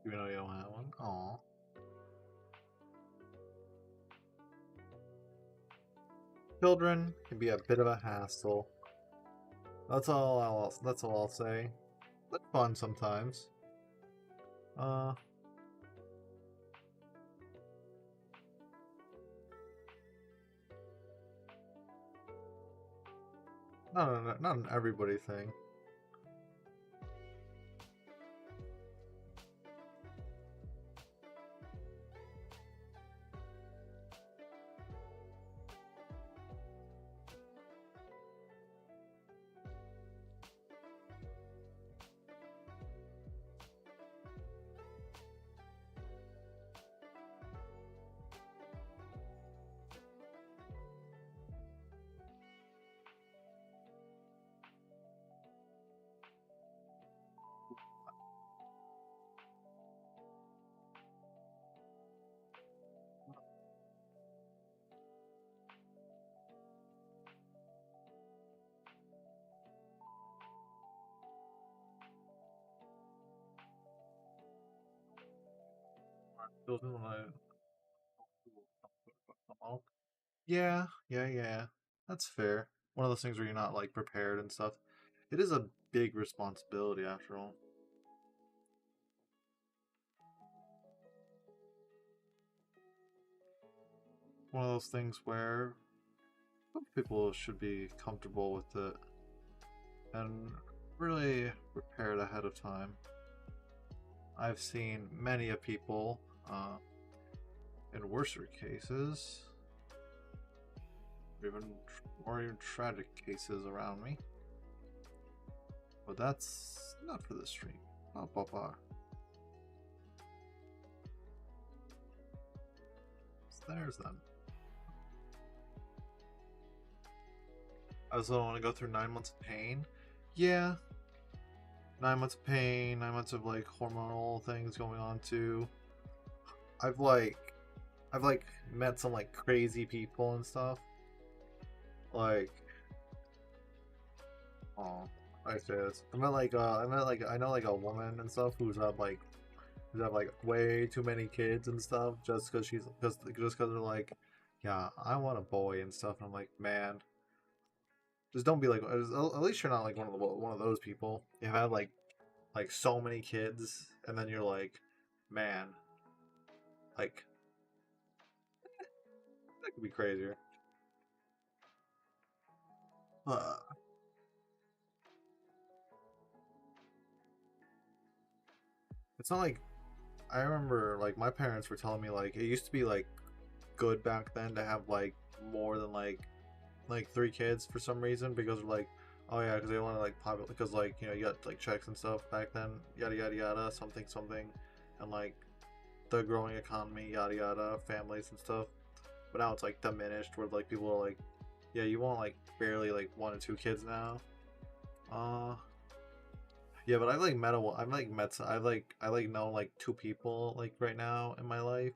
Even though you don't have one. Aw. Children can be a bit of a hassle. That's all I'll say. But fun sometimes. Uh not an everybody thing. Children when yeah. That's fair. One of those things where you're not like prepared and stuff. It is a big responsibility after all. One of those things where people should be comfortable with it and really prepared ahead of time. I've seen many of people in worser cases, even tragic cases around me. But that's not for the stream. There's them. I also don't want to go through 9 months of pain. Yeah. 9 months of pain, 9 months of like hormonal things going on too. I've met some like crazy people and stuff. Like, oh, I say this. I know like a woman and stuff who's had like way too many kids and stuff just because they're like, yeah, I want a boy and stuff. And I'm like, man, just don't be like. At least you're not like one of those people. You have had like so many kids, and then you're like, man, like that could be crazier. Uh, it's not like I remember like my parents were telling me like it used to be like good back then to have like more than like 3 kids for some reason because they're like, oh yeah, because they want to like populate because like you got like checks and stuff back then, yada yada yada, something something, and like the growing economy, yada yada, families and stuff. But now it's like diminished where like people are like, yeah, you want like barely like 1 or 2 kids now. Uh, yeah, but I like know like 2 people like right now in my life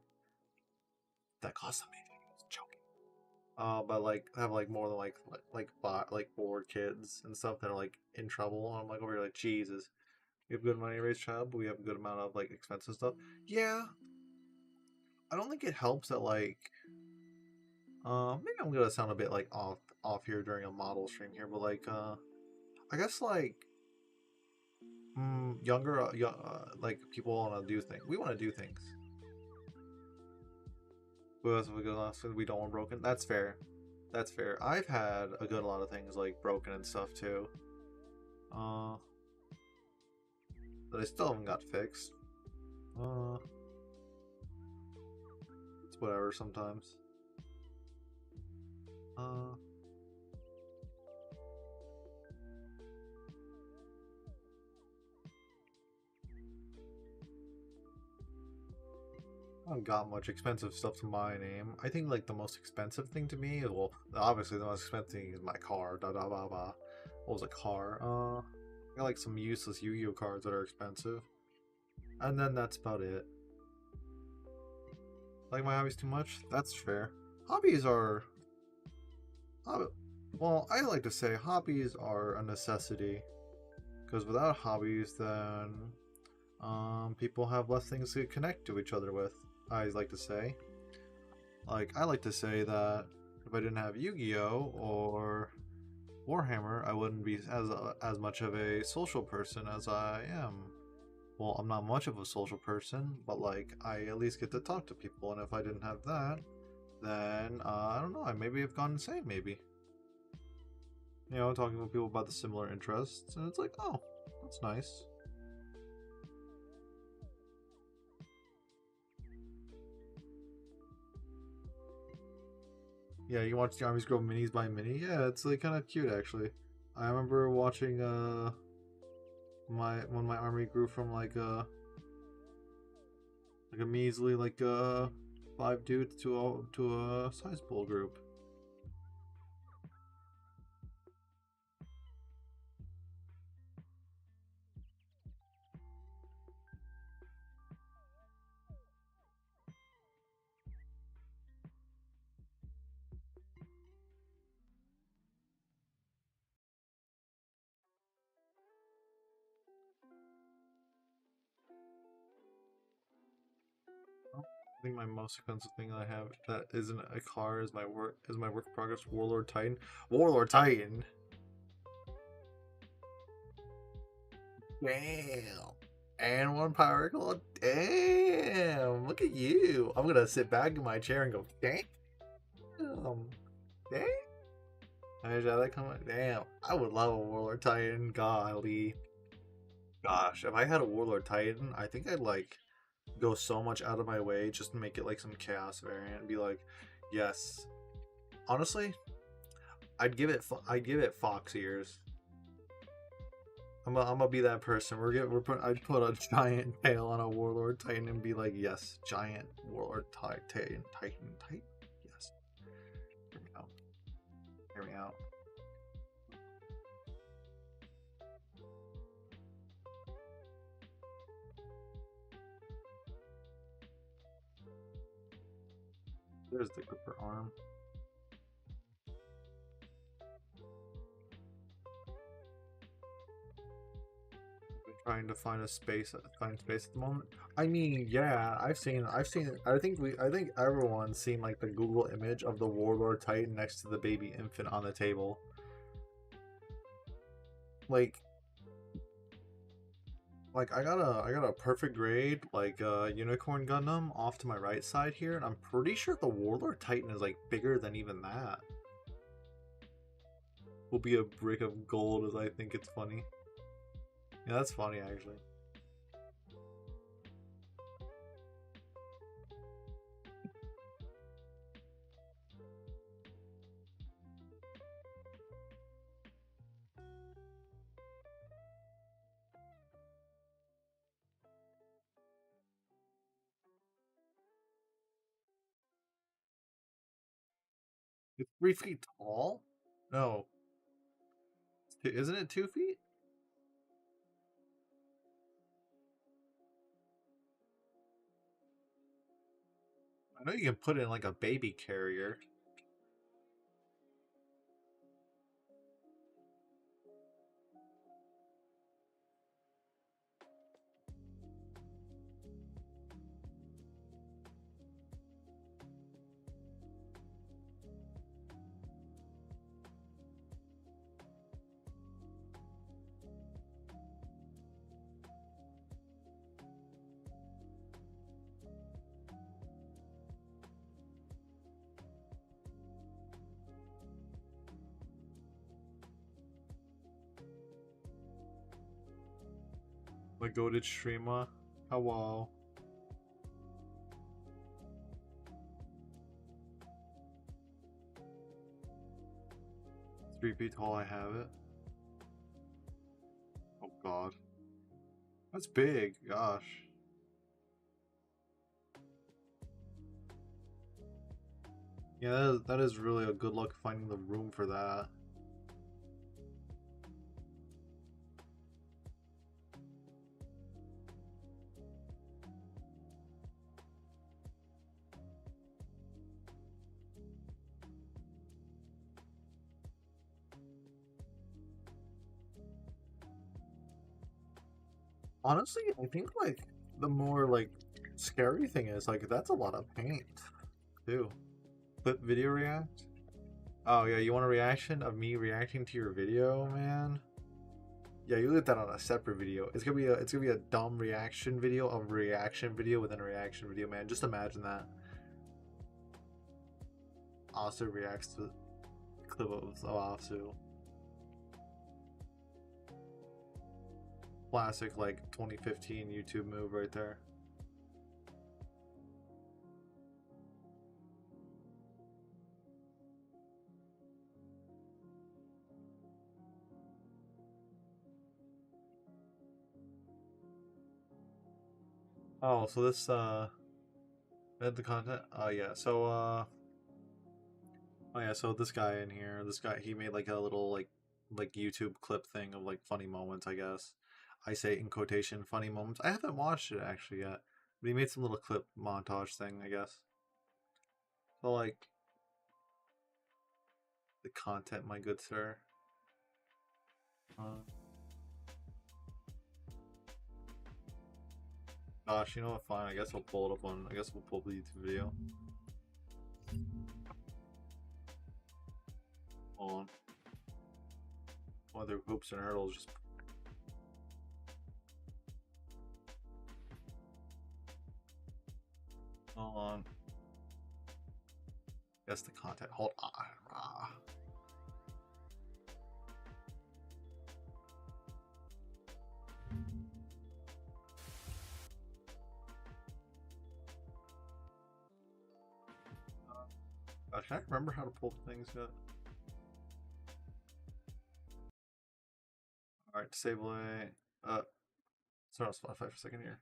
that cost amazing. I was joking. But like have like more than like 4 kids and stuff that are like in trouble. And I'm like over here like Jesus, we have good money to raise a child, but we have a good amount of like expensive stuff. Yeah, I don't think it helps that like maybe I'm gonna sound a bit like off here during a model stream here, but like I guess like younger, like people want to do things. We want to do things. We don't want broken. That's fair. That's fair. I've had a good lot of things like broken and stuff too. But I still haven't got fixed. It's whatever sometimes. I haven't got much expensive stuff to my name. I think like the most expensive thing to me, well, obviously the most expensive thing is my car. Da da ba ba. What was a car? I got like some useless Yu-Gi-Oh cards that are expensive, and then that's about it. Like my hobbies too much? That's fair. Hobbies are, well, I like to say hobbies are a necessity, because without hobbies, then people have less things to connect to each other with. I like to say. Like, I like to say that if I didn't have Yu-Gi-Oh! Or Warhammer, I wouldn't be as much of a social person as I am. Well, I'm not much of a social person, but like, I at least get to talk to people, and if I didn't have that, then, I don't know, I maybe have gone insane, maybe. You know, talking with people about the similar interests, and it's like, oh, that's nice. Yeah, you watch the armies grow minis by mini. Yeah, it's like kind of cute actually. I remember watching when my army grew from like a measly like 5 dudes to a sizable group. I think my most expensive thing I have that isn't a car is my work progress Warlord Titan. Warlord Titan. Damn. And one power claw. Damn. Look at you. I'm gonna sit back in my chair and go, damn. Damn. I that comment. Damn. I would love a Warlord Titan. Golly. Gosh, if I had a Warlord Titan, I think I'd like go so much out of my way just to make it like some chaos variant and be like, yes. Honestly, I'd give it fox ears. I'm gonna be that person. I'd put a giant tail on a Warlord Titan and be like, yes, giant Warlord Titan. Yes. Hear me out. Hear me out. There's the Cooper arm. Trying to find space at the moment. I mean, yeah, I think everyone's seen like the Google image of the Warlord Titan next to the baby infant on the table. Like I got a perfect grade like Unicorn Gundam off to my right side here, and I'm pretty sure the Warlord Titan is like bigger than even that. Will be a brick of gold, as I think it's funny. Yeah, that's funny actually. It's 3 feet tall? No. Isn't it 2 feet? I know you can put it in like a baby carrier. My goated streamer. Hello. 3 feet tall, I have it. Oh god. That's big, gosh. Yeah, that is really a good luck finding the room for that. Honestly, I think like the more like scary thing is like that's a lot of paint too. Clip video react? Oh yeah, you want a reaction of me reacting to your video, man? Yeah, you get that on a separate video. It's gonna be a dumb reaction video of a reaction video within a reaction video, man. Just imagine that. Asu reacts to the clip of Asu. Classic like 2015 YouTube move right there. Oh, so this add the content. Oh yeah, so oh yeah, so this guy in here, this guy he made like a little like YouTube clip thing of like funny moments, I guess. I say in quotation funny moments. I haven't watched it actually yet, but he made some little clip montage thing, I guess. So like the content, my good sir. Gosh, you know what? Fine. I guess we'll pull it up on. I guess we'll pull the YouTube video. Hold on. Whether hoops and hurdles just. Hold on. Guess the content. Hold on. I can't remember how to pull things yet. Alright, disable a. Start on Spotify for a second here.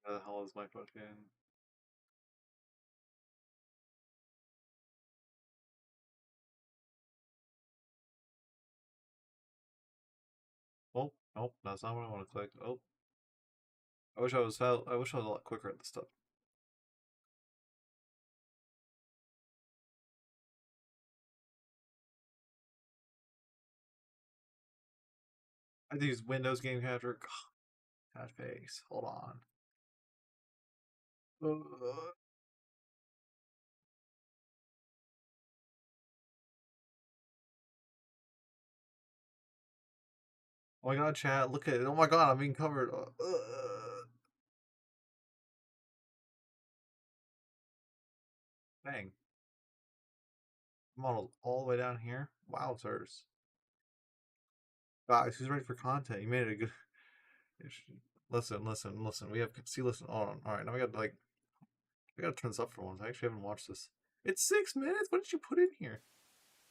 Where the hell is my fucking. Oh, nope, that's not what I want to click. Oh. I wish I was a lot quicker at this stuff. I use Windows Game Capture. Cat face. Hold on. Oh my god, chat, look at it. Oh my god, I'm being covered. Dang. Model all the way down here. Wowzers. Guys, who's ready for content? You made it a good. Listen. We have. See, listen. Hold on. Alright, now we got like. We gotta turn this up for once. I actually haven't watched this. It's 6 minutes? What did you put in here?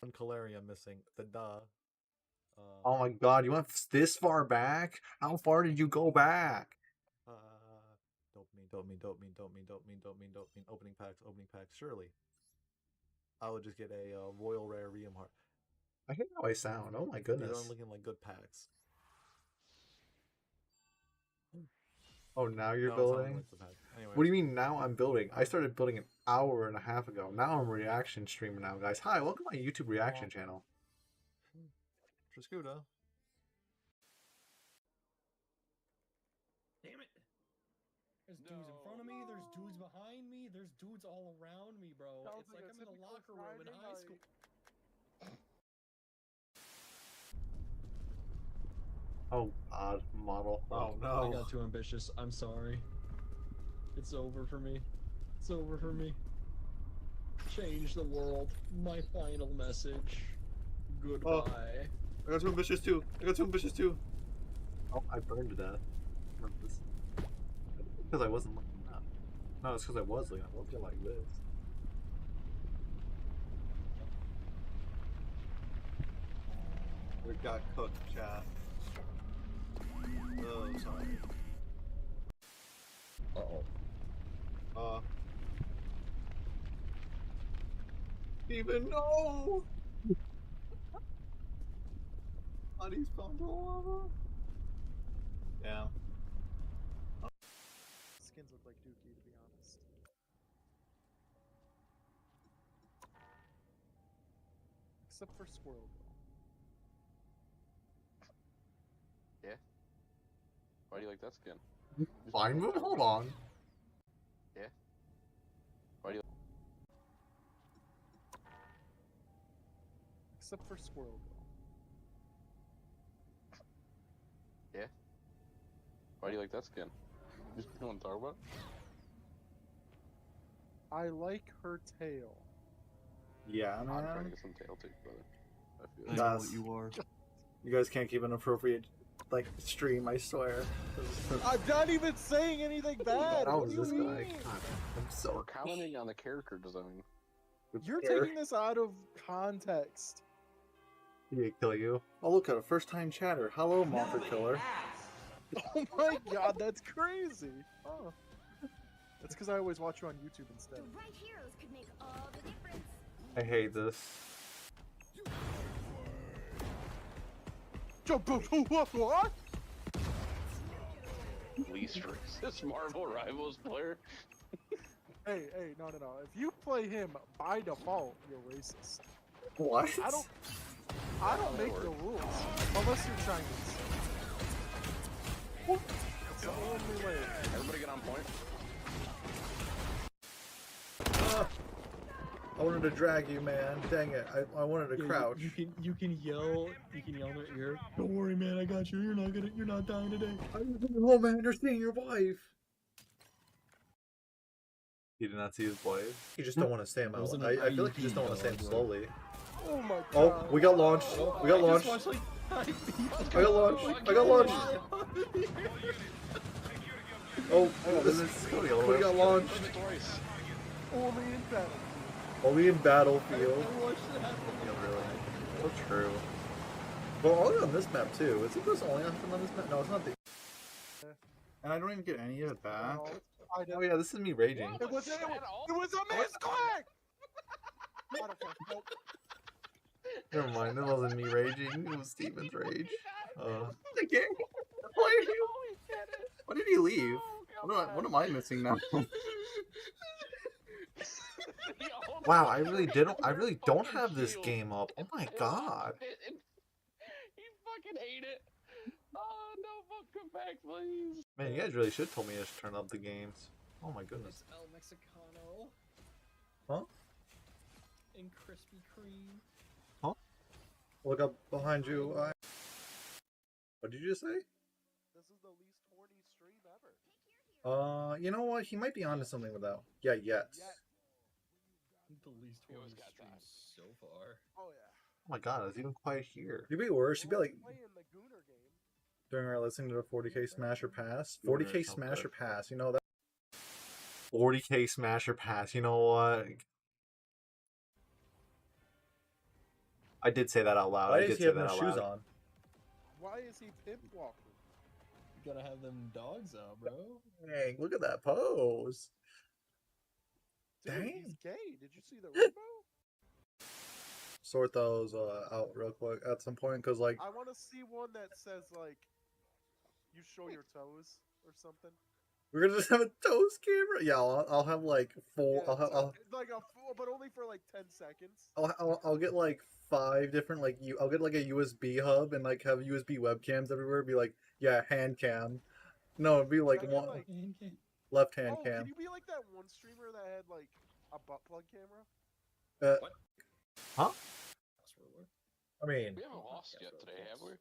One Calaria missing. The duh. Oh my god, you went this far back? How far did you go back? Dopamine. Opening packs. Surely. I would just get a Royal Rare Ream Heart. I hate how I sound. Oh my These goodness. aren't looking like good packs. Oh, now you're building? Anyway. What do you mean now I'm building? I started building an hour and a half ago. Now I'm a reaction streamer now, guys. Hi, welcome to my YouTube reaction channel. Triscuda. Damn it. There's dudes in front of me, there's dudes behind me, there's dudes all around me, bro. It's like I'm in a locker room in high school. model. Oh I no. got too ambitious. I'm sorry. It's over for me. It's over for me. Change the world. My final message. Goodbye. I got too ambitious too. I got too ambitious too. Oh, I burned to death. Remember this? Because I wasn't looking up. No, it's because I was looking up. Looking like this. We got cooked, chat. Oh, sorry. Uh-oh. Steven, no! Body's gone to lava. Yeah. Skins look like Dookie, to be honest. Except for Squirrel Girl. Yeah. Why do you like that skin? Fine move, hold on. Yeah. Why do you? Except for Squirrel Girl. Yeah. Why do you like that skin? You just want to talk about it? I like her tail. Yeah, I'm trying to man. get some tail too, brother. I feel I like know what you are. You guys can't keep an appropriate, like, stream, I swear. I'm not even saying anything bad! How What is do you this mean? guy? God, I'm so we're commenting on the character design. You're scared. taking this out of context. He kill you. Oh, look at a first-time chatter. Hello, Monster Killer. Oh my god, that's crazy! Oh. That's because I always watch you on YouTube instead. The right heroes could make all the difference. I hate this. What? Least racist Marvel Rivals player. Hey, no. If you play him by default, you're racist. What? I don't make the rules unless you're Chinese. That's the only way. Everybody get on point. I wanted to drag you, man. Dang it. I wanted to Yeah, crouch. You can yell in their ear. Don't worry, man. I got you. You're not dying today. Oh man, you're seeing your wife. He did not see his wife. You just don't want to say him out. Wasn't I an feel like you just don't want to say him IUP, slowly. Oh my god. Oh, we got launched. We got launched. I got launched. I got launched. Oh, this is Cody. We got launched. Only in battle. Only in Battlefield. Yeah, really. So true. Well, only on this map too. Is it just only on this map? No, it's not the. And I don't even get any of it back. No, I Oh didn't. yeah, this is me raging. It was a misclick! I don't care. Nope. Never mind, it wasn't me raging. It was Steven's rage. Again? Why did he leave? What am I missing now? Wow, I really don't have this game up. Oh my god. You fucking hate it. Oh no, fuck, come back, please. Man, you guys really should told me to turn up the games. Oh my goodness. El Mexicano. Huh? And Krispy Kreme. Look up behind you. What did you just say? This is the least horny stream ever. You know what? He might be onto something with that. Yeah, yet. The least We always horny got stream that. so far. Oh yeah. Oh my god, it's even quiet here. You'd be worse. You'd be like Playing the Gooner game. during our listening to the 40k Smasher Pass. Gooner 40k sounds Smasher good. Pass. You know that. 40k Smasher Pass. You know what? I did say that out loud. I did say that out loud. Why is he pimp walking? You gotta have them dogs out, bro. Dang, look at that pose. Dude, Dang. he's gay. Did you see the rainbow? Sort those out real quick at some point, cause like I want to see one that says like, you show your toes or something. we're gonna just have a toes camera. Yeah, I'll have like four. Yeah, I'll like a full, but only for like 10 seconds. I'll get like 5 different like I'll get like a USB hub and like have USB webcams everywhere. Be like, yeah, hand cam. No, it'd be like Can I get, one like- left hand Oh, cam. can you be like that one streamer that had like a butt plug camera? Huh? I mean, We haven't lost yet today, have we?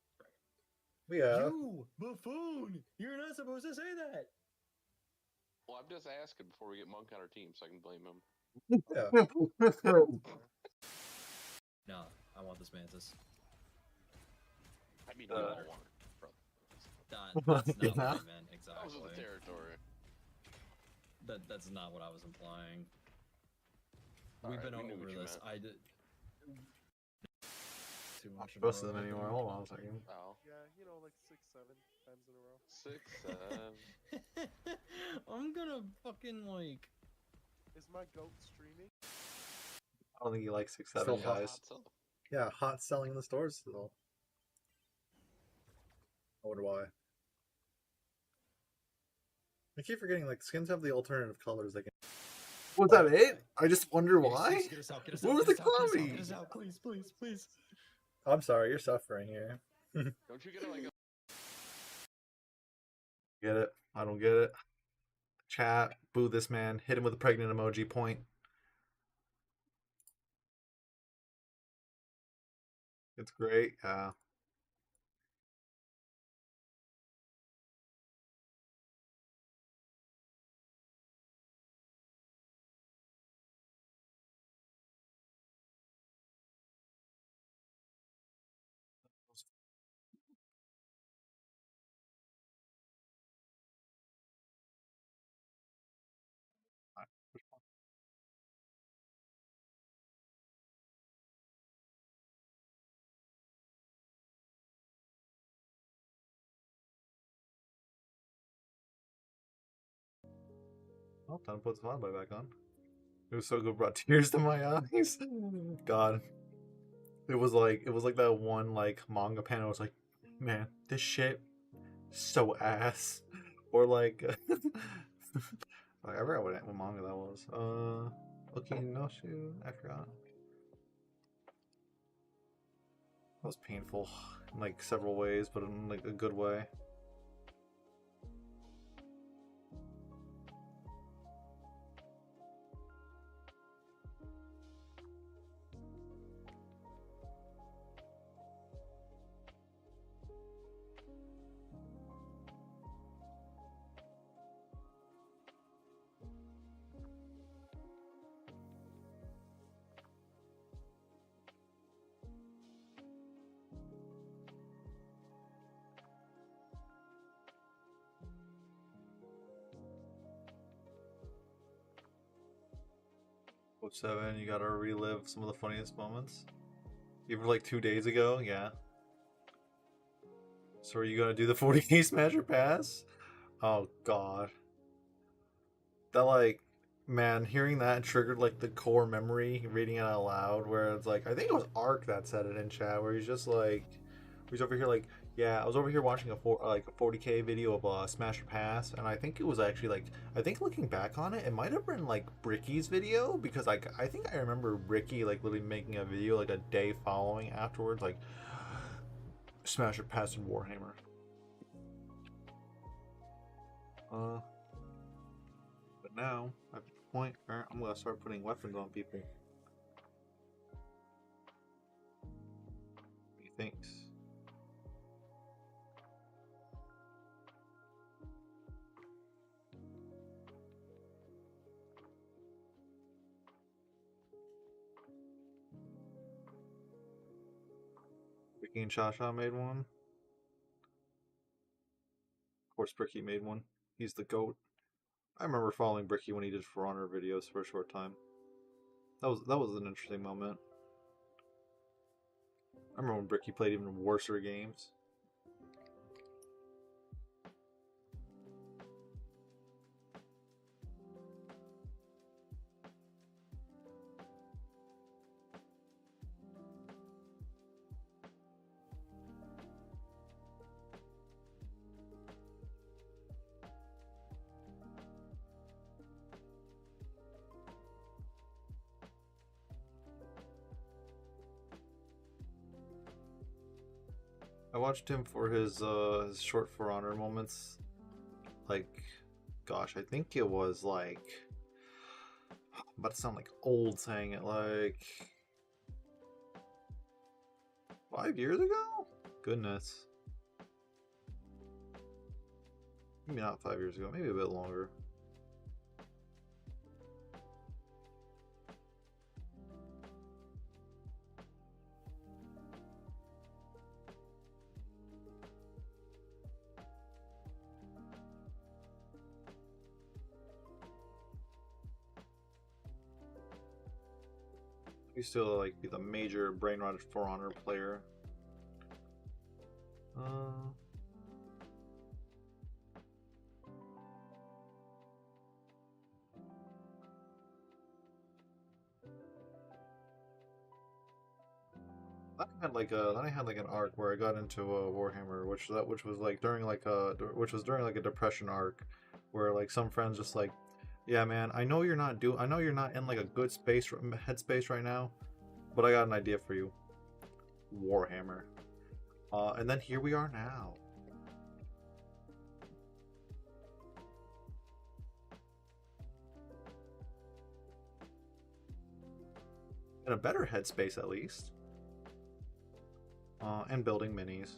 Yeah. You buffoon! You're not supposed to say that. Well, I'm just asking before we get Monk on our team, so I can blame him. Yeah. No, I want this mantis. I mean, we all want it, bro. That's not Yeah. what I meant That was in the exactly. territory. That's not what I was implying. All We've right, been we knew over what you this. meant. I did too much. in a Most of them row, I anymore. think. Hold on a second. Oh, Yeah, you know, like 6, 7 times in a row. 6, 7. I'm gonna fucking like. Is my goat streaming? I don't think you like 6, 7 Still hot. guys. So, Yeah, hot selling in the stores still. I wonder why. I keep forgetting, like, skins have the alternative colors they can. Was that it? I just wonder why. Get us out, get us What out, was get the us out, cloudy? get us out, please, please, please. I'm sorry, you're suffering here. don't you get like a Get it? I don't get it. Chat, boo this man. Hit him with a pregnant emoji point. It's great. Yeah. Well, time to put the spotlight back on. It was so good, brought tears to my eyes. God, it was like that one like manga panel. It was like, man, this shit so ass, or like, I forgot what manga that was. Okinoshu, I forgot. That was painful in like several ways, but in like a good way. Code 7, you gotta relive some of the funniest moments. Even like 2 days ago, yeah. So are you gonna do the 40k Smasher Pass? Oh god. That like, man, hearing that triggered like the core memory, reading it out loud, where it's like, I think it was Ark that said it in chat, where he's just like, he's over here like, yeah, I was over here watching a 40k video of Smasher Pass, and I think it was actually like, I think looking back on it, it might have been like Bricky's video, because like I think I remember Bricky like literally making a video like a day following afterwards, like Smasher Pass and Warhammer. But now I'm at the point where I'm gonna start putting weapons on people. What do you think? Bricky and Shasha made one. Of course, Bricky made one. He's the GOAT. I remember following Bricky when he did For Honor videos for a short time. That was an interesting moment. I remember when Bricky played even worser games. I watched him for his short For Honor moments. Like, gosh, I think it was like, I'm about to sound like old saying it, like 5 years ago? Goodness. Maybe not 5 years ago, maybe a bit longer. I used to like be the major brain rotted For Honor player. Then I had like an arc where I got into Warhammer, which was like during like a depression arc, where like some friends just like, yeah man, I know you're not in like a good headspace right now, but I got an idea for you, Warhammer. And then here we are now. In a better headspace at least. And building minis.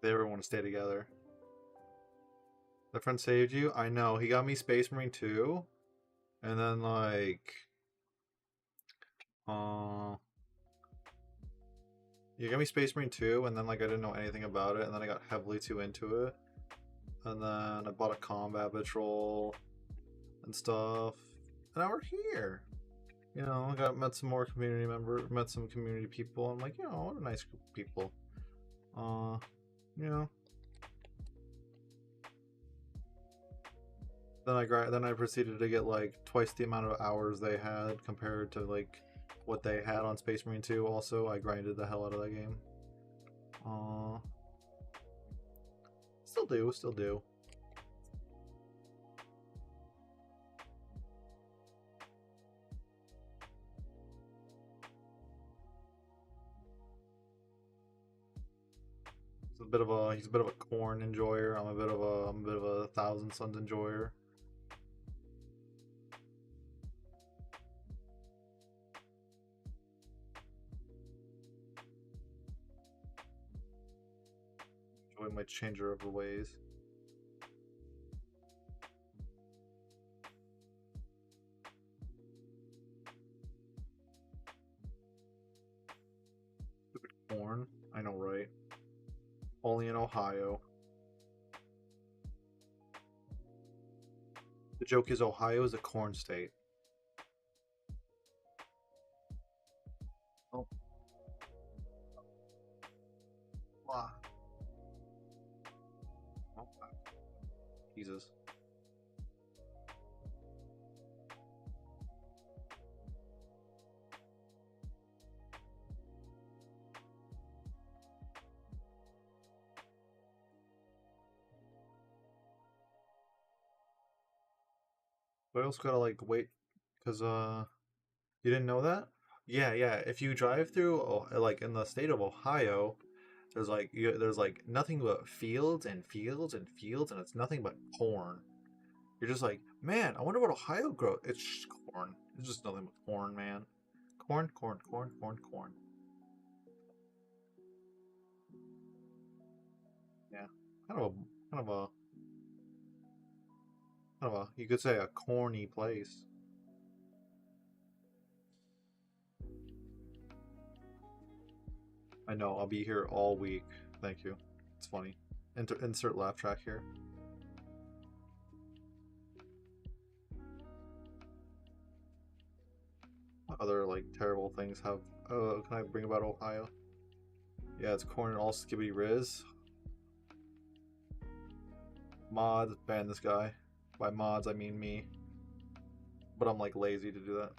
They ever want to stay together. The friend saved you? I know. He got me Space Marine 2. And then like you got me Space Marine 2, and then like I didn't know anything about it, and then I got heavily too into it. And then I bought a combat patrol and stuff. And now we're here. You know, met some more community members, met some community people. I'm like, you know, what a nice group of people. You know. Then I proceeded to get like twice the amount of hours they had compared to like what they had on Space Marine 2. Also, I grinded the hell out of that game. Still do. He's a bit of a corn enjoyer. I'm a bit of a Thousand Suns enjoyer. Enjoy my changer of the ways. Stupid corn. I know, right? Only in Ohio. The joke is Ohio is a corn state. Oh. Wow. Oh. Jesus. But I also gotta like wait, cause you didn't know that? Yeah. If you drive through like in the state of Ohio, there's like nothing but fields and fields and fields, and it's nothing but corn. You're just like, man, I wonder what Ohio grows. It's just corn. It's just nothing but corn, man. Corn. Yeah, kind of a, you could say a corny place. I know, I'll be here all week. Thank you. It's funny. Insert laugh track here. What other like terrible things have can I bring about Ohio? Yeah, it's corn and all skibbity riz. Mods, ban this guy. By mods I mean me. But I'm like lazy to do that.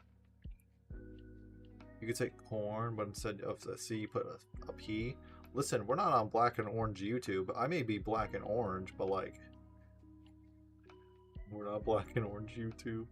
You could say corn, but instead of a C, put a P. Listen, we're not on Black and Orange YouTube. I may be black and orange, but like, we're not Black and Orange YouTube.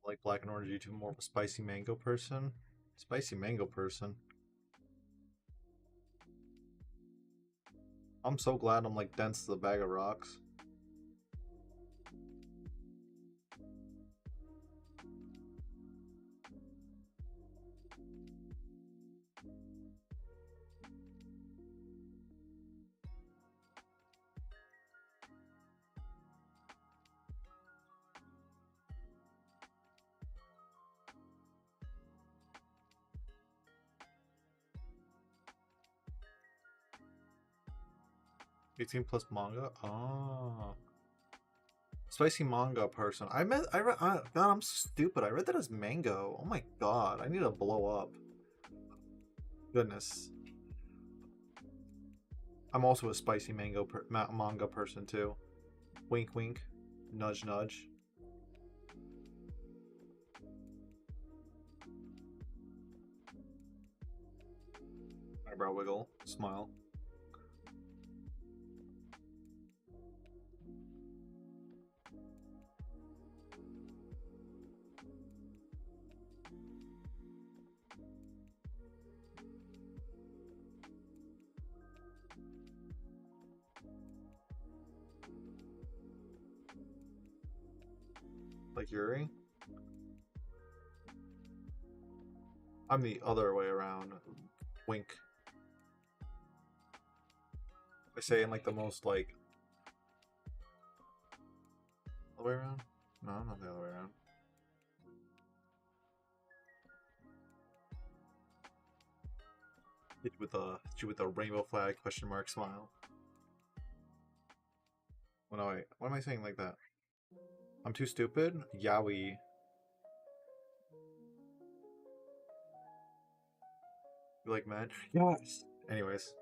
Like Black and Orange YouTube, more of a spicy mango person. Spicy mango person. I'm so glad I'm like dense to the bag of rocks. 18 plus manga? Oh. Spicy manga person. I read, God, I'm stupid. I read that as mango. Oh my god. I need to blow up. Goodness. I'm also a spicy manga person too. Wink wink. Nudge nudge. Eyebrow wiggle. Smile. Like Yuri? I'm the other way around. Wink. I say in like the most like... The other way around? No, not the other way around. Hit you with a rainbow flag question mark smile. Oh no, wait. What am I saying like that? I'm too stupid? Yowie. You like mad? Yes! Anyways.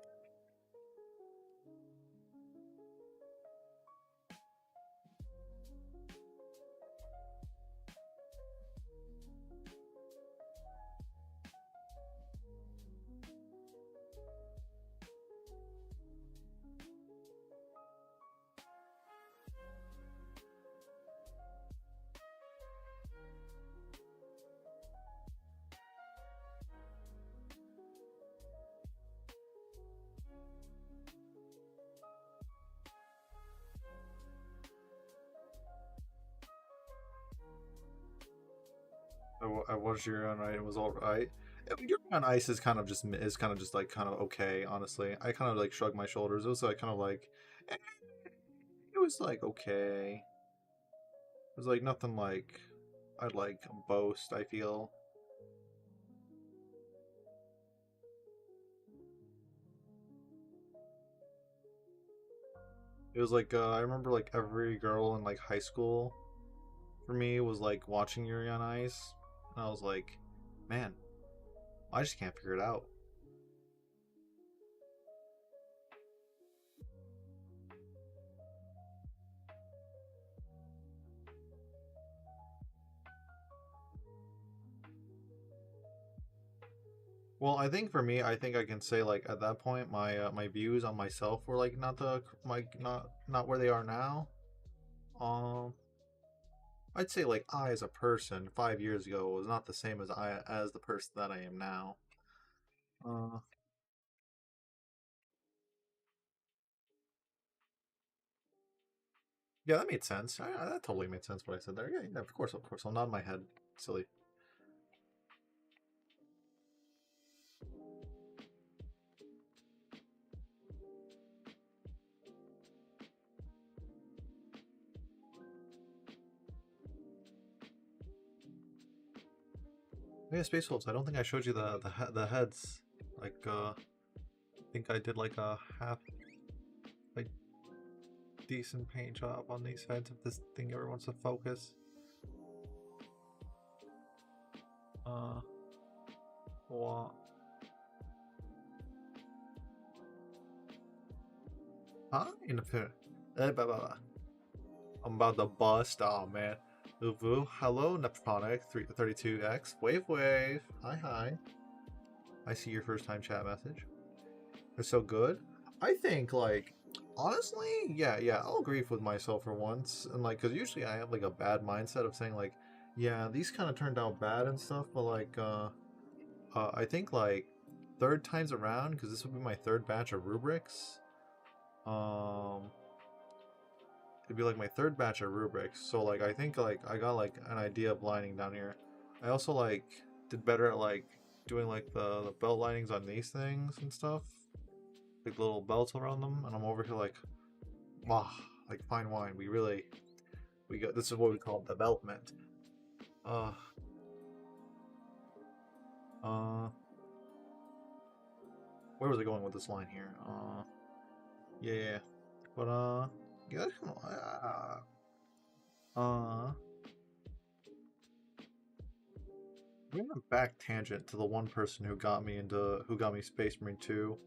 I was your on right. It was all right. Your on ice is kind of just like kind of okay. Honestly, I kind of like shrugged my shoulders. It was like kind of like it was like okay. It was like nothing like I'd like boast. I feel. It was like I remember like every girl in like high school for me was like watching Yuri on Ice, and I was like, man, I just can't figure it out. Well, I think for me, I think I can say like at that point, my views on myself were like not where they are now. Um, I'd say like I as a person 5 years ago was not the same as the person that I am now. Uh, yeah, that made sense. That totally made sense what I said there. Yeah, yeah, of course, of course. I'll nod my head. Silly. Yeah, Space Wolves. I don't think I showed you the heads. Like, I think I did like a half, like, decent paint job on these heads if this thing ever wants to focus. What? Huh? In the pit. Blah, blah, blah. I'm about to bust. Oh man. Uvu. Hello, Neptronic 32X. Wave wave. Hi hi. I see your first time chat message. They're so good. I think like honestly, yeah, I'll agree with myself for once. And like cause usually I have like a bad mindset of saying like, yeah, these kind of turned out bad and stuff, but like, I think like third times around, because this would be my third batch of rubrics. It'd be like my third batch of rubrics. So like, I think like I got like an idea of lining down here. I also like did better at like doing like the belt linings on these things and stuff, like little belts around them. And I'm over here like, wow, like fine wine. We got, this is what we call development. Uh, where was I going with this line here? Yeah, but yeah, we went back tangent to the one person who got me Space Marine 2.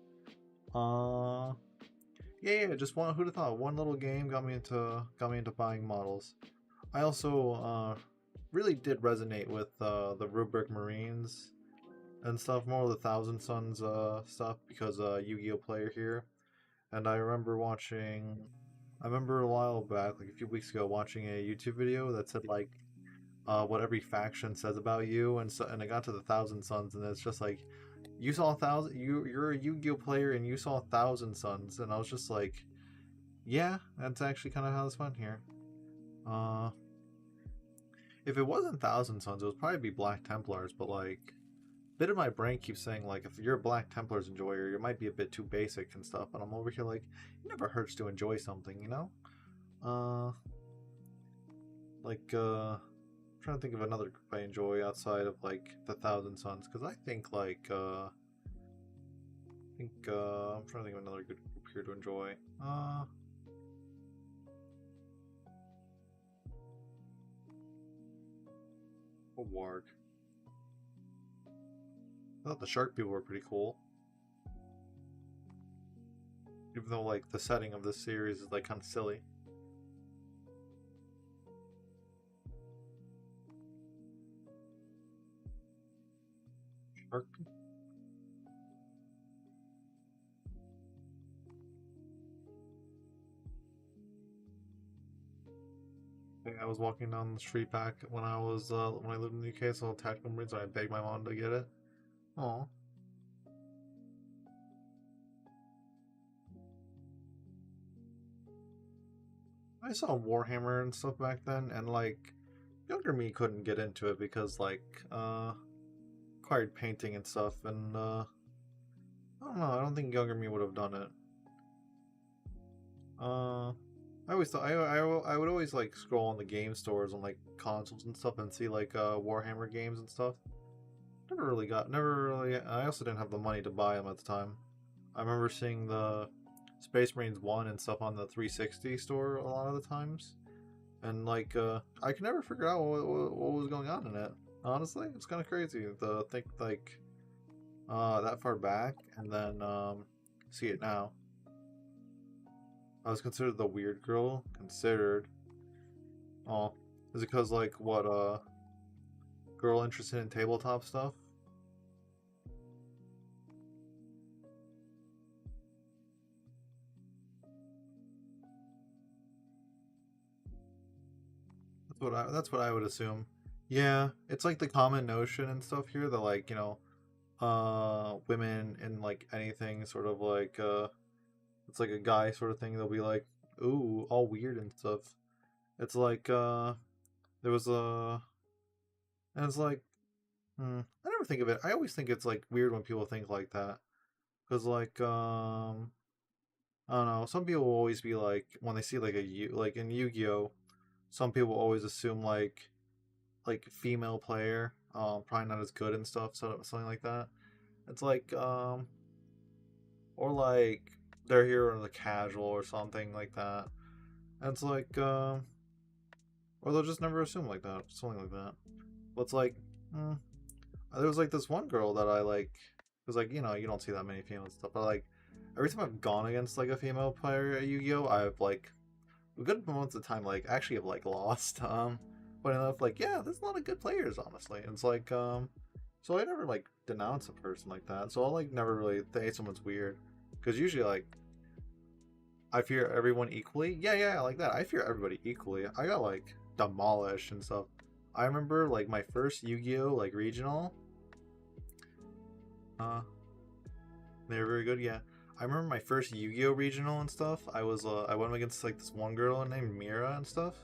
Yeah, just one. Who'd have thought? One little game got me into buying models. I also really did resonate with the Rubric Marines and stuff, more of the Thousand Suns stuff, because Yu-Gi-Oh player here, and I remember a while back, like a few weeks ago, watching a YouTube video that said like what every faction says about you, and I got to the Thousand Suns, and it's just like, you saw you're a Yu-Gi-Oh player and you saw Thousand Suns, and I was just like, yeah, that's actually kind of how this went here. If it wasn't Thousand Suns, it would probably be Black Templars, but like, a bit of my brain keeps saying like, if you're a Black Templars enjoyer, you might be a bit too basic and stuff, and I'm over here like, it never hurts to enjoy something, you know? Trying to think of another group I enjoy outside of like the Thousand Suns, because I think like I'm trying to think of another good group here to enjoy. Warg. I thought the shark people were pretty cool, even though like the setting of this series is like kind of silly. Shark people. I was walking down the street back when I lived in the UK, so tactical marines, and I begged my mom to get it. Aw. I saw Warhammer and stuff back then, and like younger me couldn't get into it because like required painting and stuff, and I don't know, I don't think younger me would have done it. I always thought I would always like scroll on the game stores on like consoles and stuff and see like Warhammer games and stuff. Never really. I also didn't have the money to buy them at the time. I remember seeing the Space Marines 1 and stuff on the 360 store a lot of the times, and like I could never figure out what was going on in it. Honestly, it's kind of crazy to think like that far back and then see it now. I was considered the weird girl. Considered. Oh, is it because like what girl interested in tabletop stuff? That's what I would assume. Yeah, it's like the common notion and stuff here that like, you know, women in like anything sort of like it's like a guy sort of thing, they'll be like, ooh, all weird and stuff. It's like there was a and it's like I never think of it. I always think it's like weird when people think like that. Cuz like I don't know, some people will always be like when they see like like in Yu-Gi-Oh, some people always assume like female player probably not as good and stuff, so something like that. It's like or like they're here on the casual or something like that. And it's like or they'll just never assume like that, something like that. But it's like there was like this one girl that I like, because like, you know, you don't see that many female stuff, but like every time I've gone against like a female player at Yu-Gi-Oh, I've like a good moments of time like actually have like lost. But enough like, yeah, there's a lot of good players honestly. And it's like so I never like denounce a person like that. So I'll like never really think someone's weird, because usually like I fear everyone equally. Yeah, like that. I fear everybody equally. I got like demolished and stuff. I remember like my first Yu-Gi-Oh like regional. They were very good. Yeah, I remember my first Yu-Gi-Oh regional and stuff. I went against like this one girl named Mira and stuff.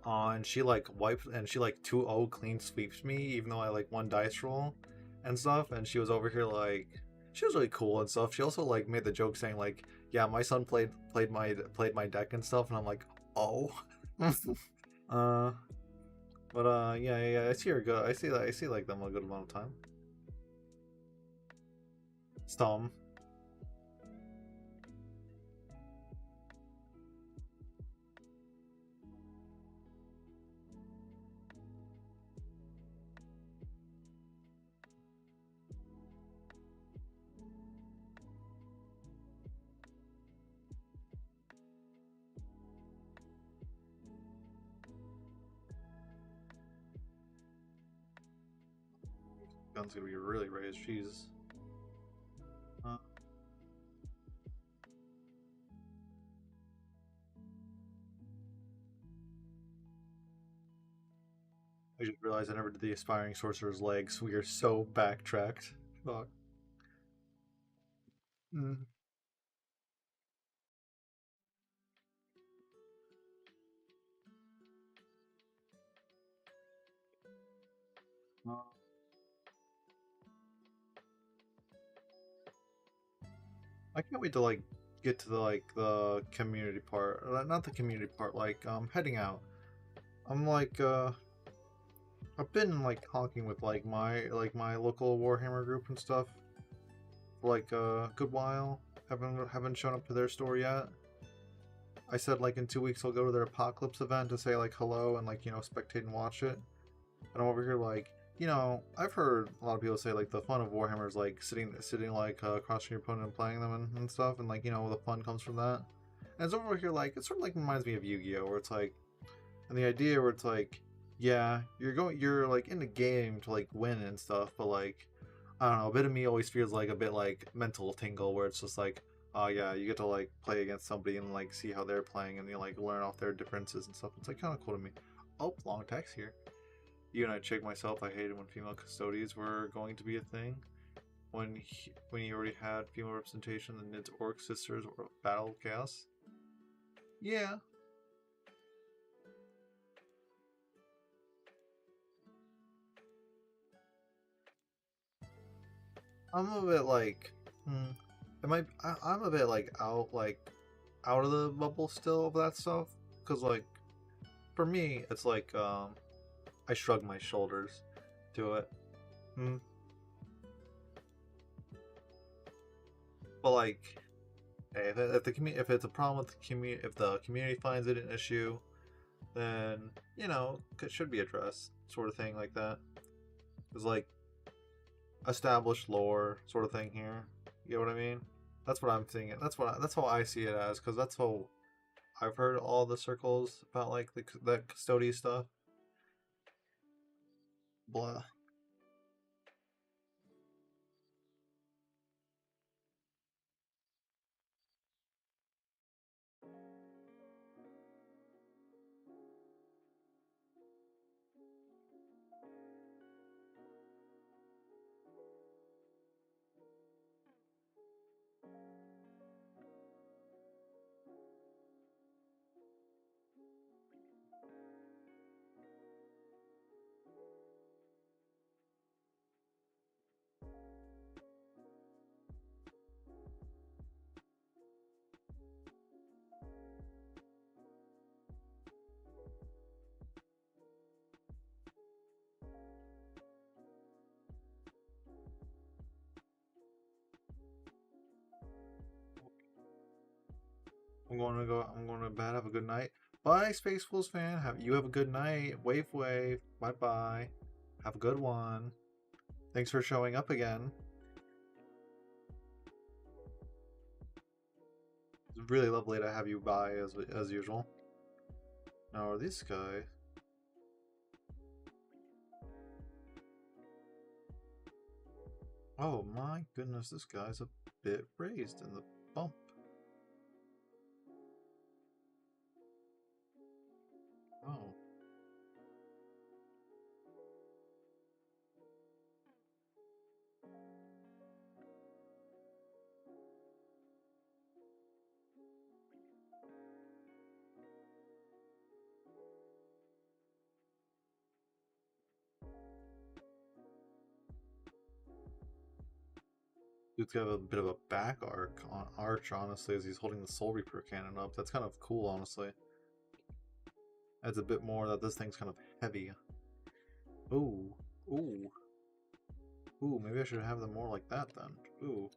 And she like wiped and she like 2-0 clean sweeps me, even though I like one dice roll and stuff. And she was over here like she was really cool and stuff. She also like made the joke saying like, yeah, my son played my deck and stuff, and I'm like, oh. uh but yeah, I see her good. I see like them a good amount of time. Stom. Gun's gonna be really raised. Jesus. I just realized I never did the aspiring sorcerer's legs. We are so backtracked. Fuck. Mm. I can't wait to like get to the community part. Not the community part, like heading out. I'm like I've been like talking with like my local Warhammer group and stuff for like a good while. Haven't shown up to their store yet. I said like in 2 weeks I'll go to their apocalypse event to say like hello and like, you know, spectate and watch it. And I'm over here like, you know, I've heard a lot of people say like the fun of Warhammer is like sitting like across from your opponent and playing them and stuff, and like, you know, the fun comes from that. And it's over here like it sort of like reminds me of Yu-Gi-Oh, where it's like, and the idea where it's like, yeah, you're like in the game to like win and stuff, but like, I don't know, a bit of me always feels like a bit like mental tingle, where it's just like, oh yeah, you get to like play against somebody and like see how they're playing and you like learn off their differences and stuff. It's like kind of cool to me. Oh, long text here. You and I check myself. I hated when female custodians were going to be a thing. When you already had female representation, the Nid's Orc Sisters or Battle Chaos. Yeah. I'm a bit like, I'm a bit like out of the bubble still of that stuff, because like for me it's like I shrug my shoulders to it. But like, hey, if it's a problem with the community, if the community finds it an issue, then you know it should be addressed, sort of thing like that. It's like established lore sort of thing here. You know what I mean? That's what I'm thinking. That's how I see it as, because that's how I've heard all the circles about like that custody stuff. Blah. I'm going to bed. Have a good night. Bye, Space Fools fan. You have a good night. Wave wave. Bye bye. Have a good one. Thanks for showing up again. It's really lovely to have you by as usual. Now, are these guys? Oh my goodness, this guy's a bit raised in the bump. Oh. Dude's got a bit of a back arch, honestly, as he's holding the Soul Reaper cannon up. That's kind of cool, honestly. Adds a bit more that this thing's kind of heavy. Ooh. Ooh. Ooh, maybe I should have them more like that then. Ooh.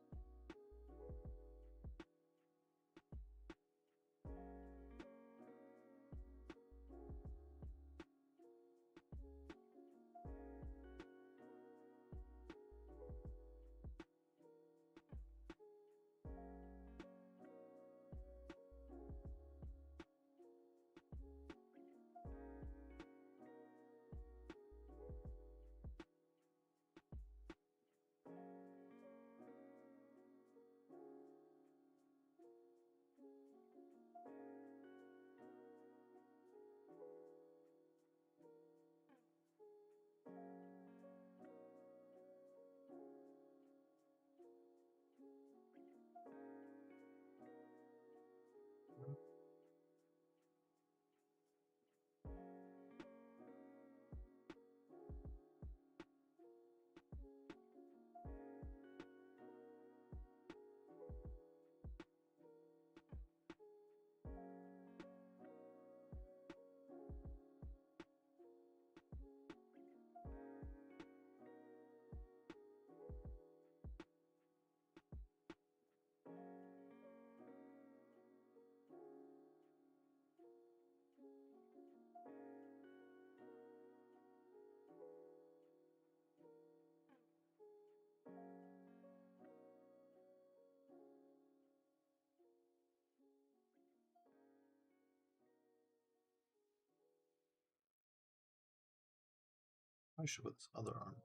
I should put this other arm.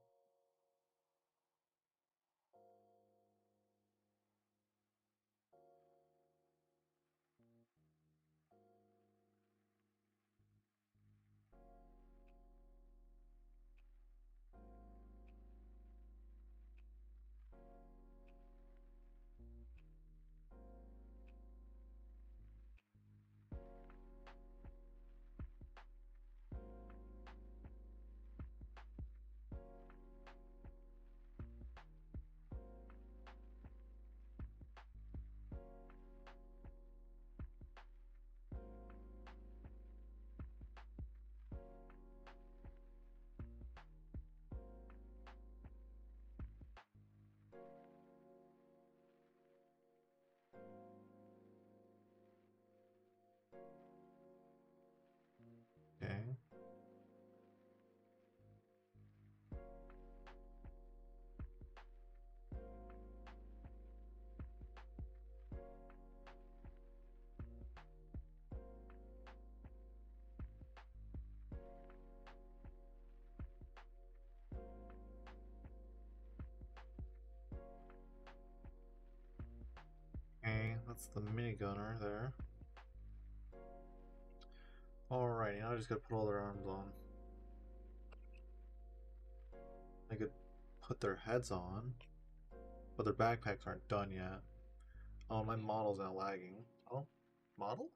Okay. Okay, that's the minigunner there. Alrighty, now I just gotta put all their arms on. I could put their heads on, but their backpacks aren't done yet. Oh, my model's now lagging. Oh, model?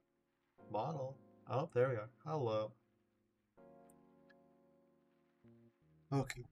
Model. Oh, there we are. Hello. Okay.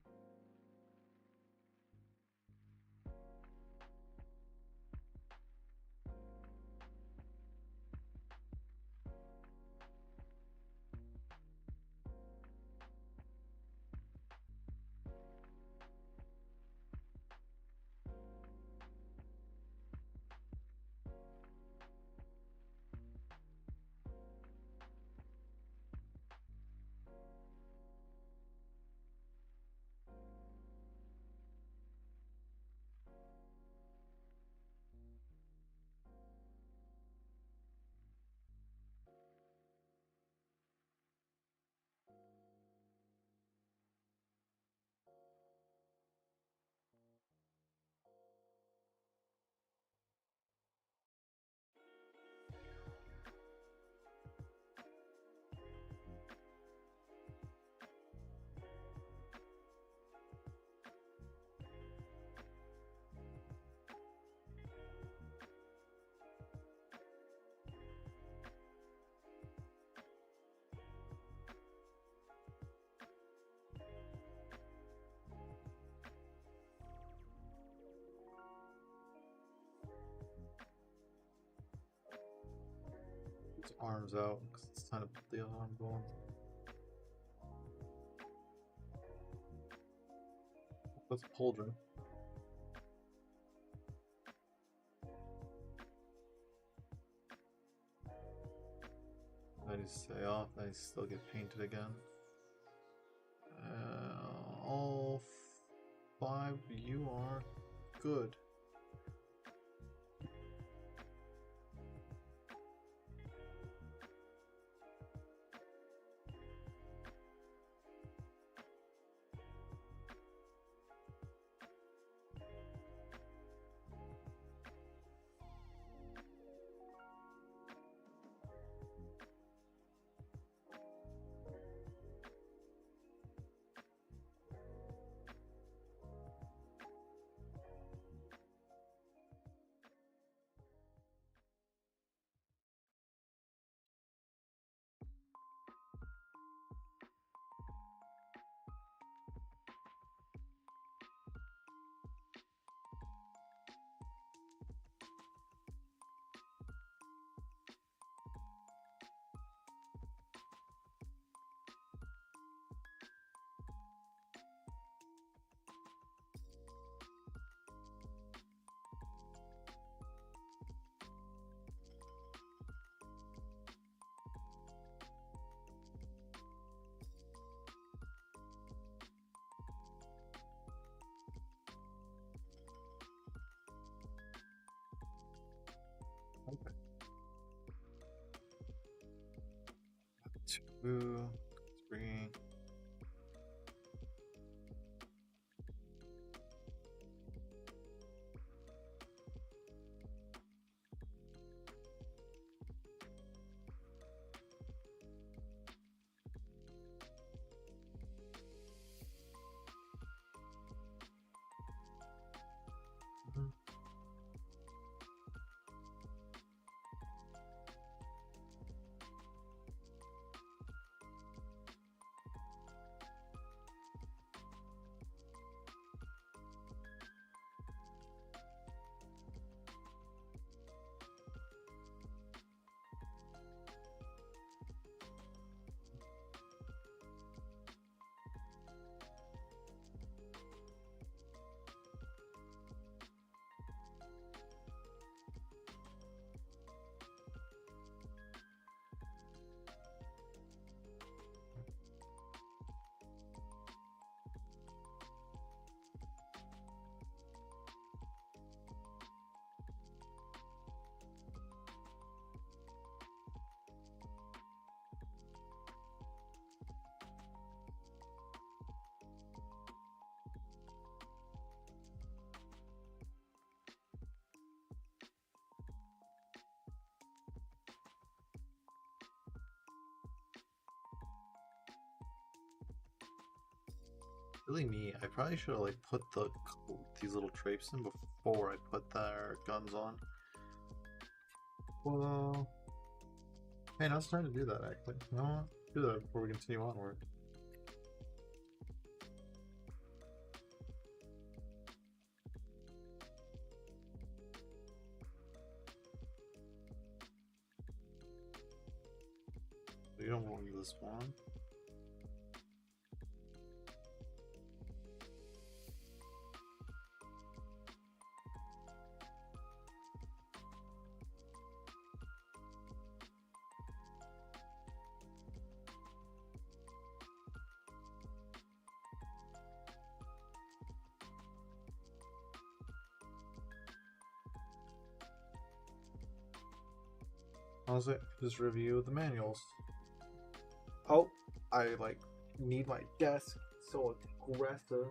arms out because it's time to put the other arms on. That's pauldron. I need to stay off. I still get painted again. All 5, you are good. Two, 3. Really me. I probably should have like put these little drapes in before I put their guns on. Well, hey, now it's time to do that actually. You know what? Do that before we continue onward. You don't want this one. How's it? Just review the manuals. Oh, I like need my desk, so aggressive.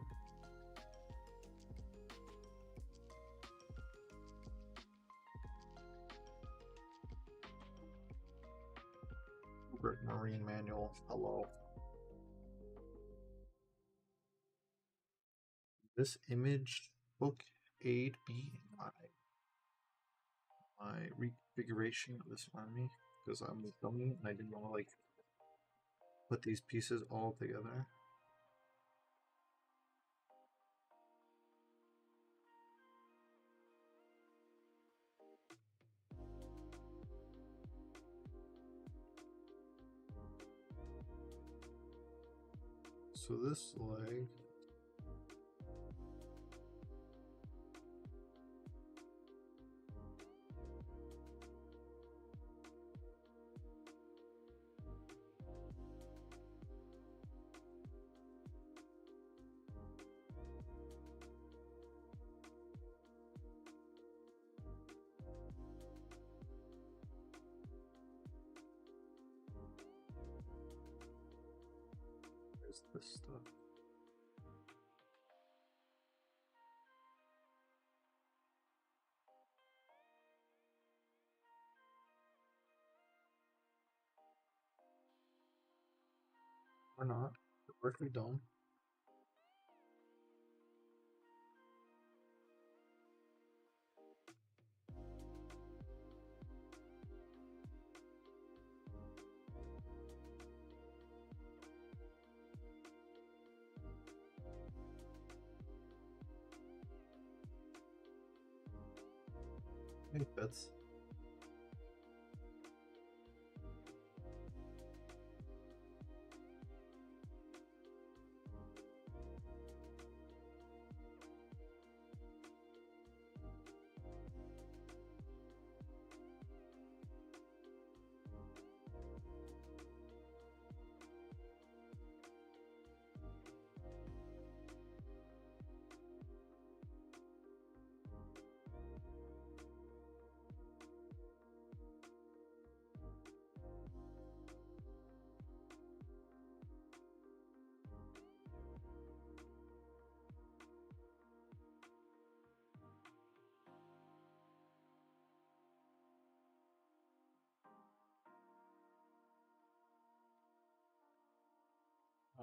Marine manual. Hello. This image book aid be my reconfiguration of this army because I'm a dummy and I didn't want to like put these pieces all together. So this leg. Where's this stuff? Or not. Or if we don't. Hey, bits.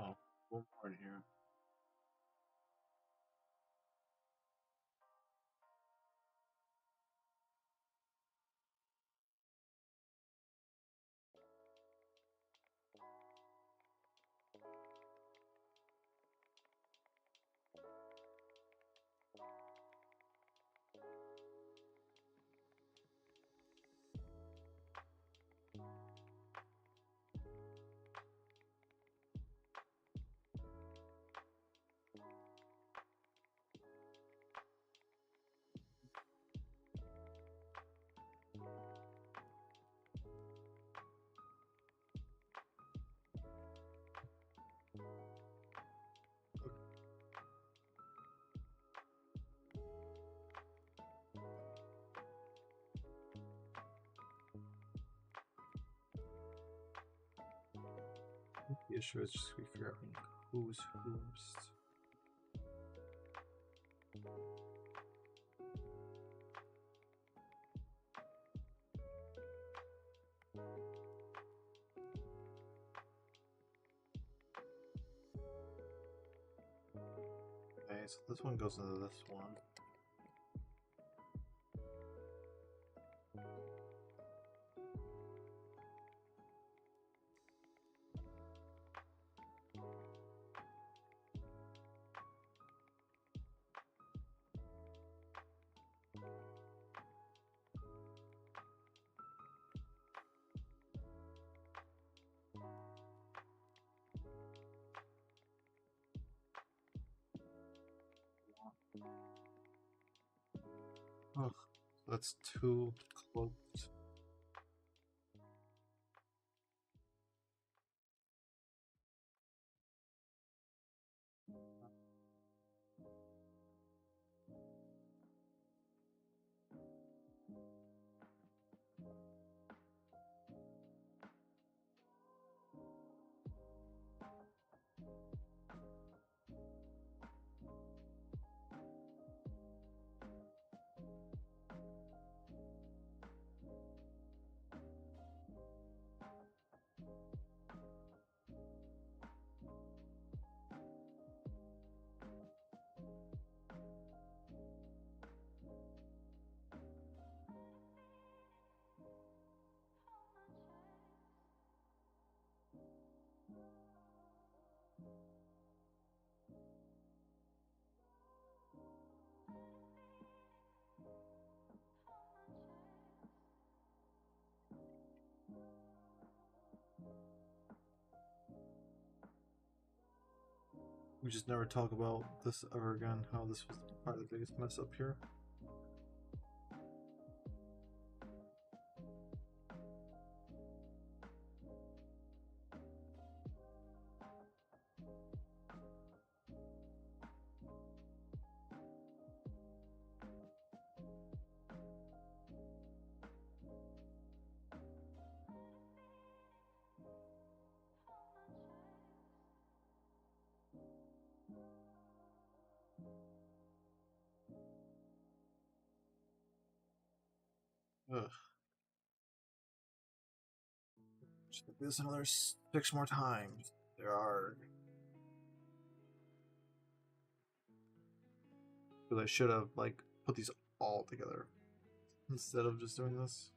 Oh, one more in here. The issue is just we figure out who's who's. Okay, so this one goes into this one. Ugh, that's too close. We just never talk about this ever again, how this was probably the biggest mess up here. Ugh. Just do this another 6 more times. There are. Because I should have like put these all together instead of just doing this.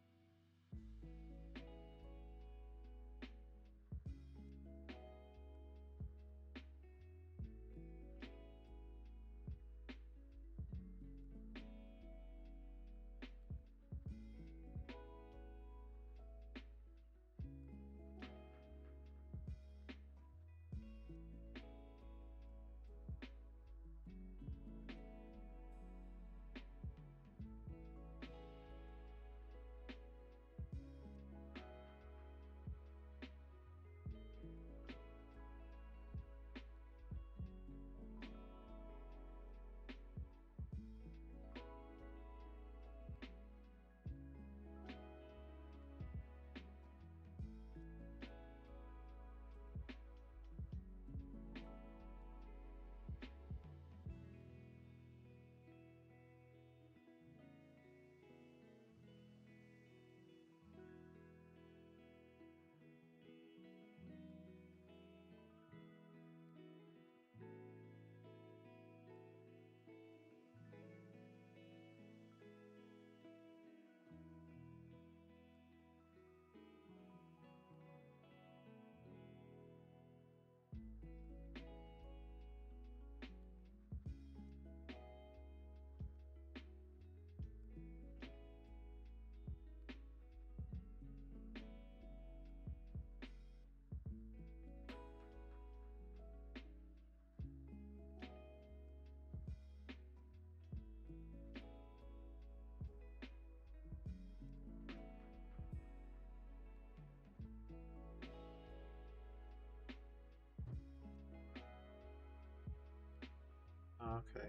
Okay.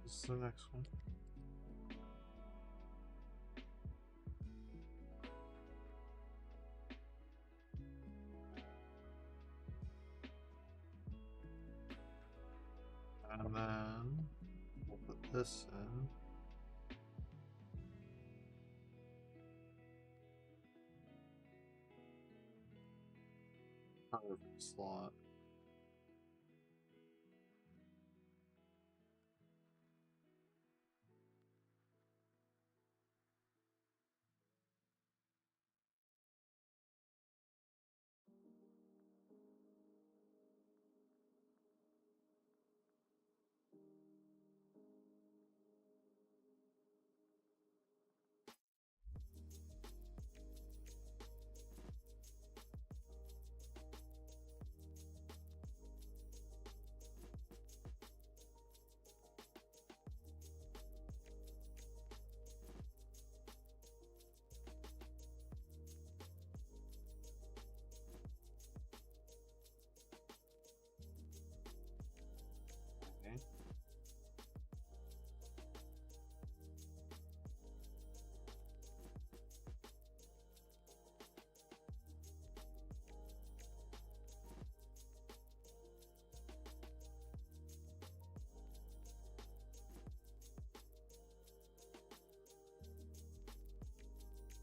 This is the next one. And then we'll put this in. Perfect slot. Okay.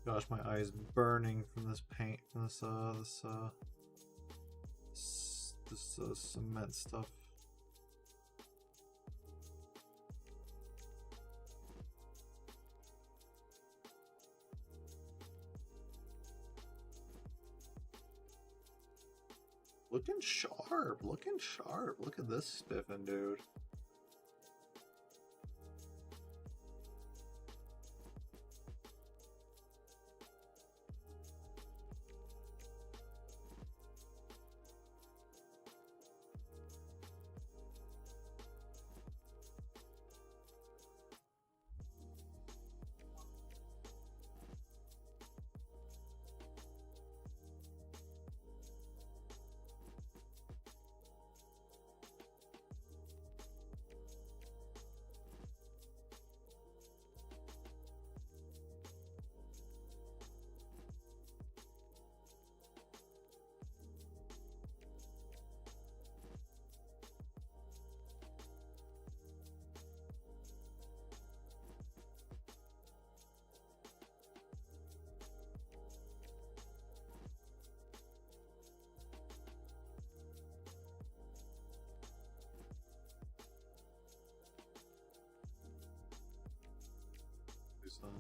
Gosh, my eyes burning from this paint, from this cement stuff. Looking sharp, looking sharp. Look at this spiffing, dude. stuff.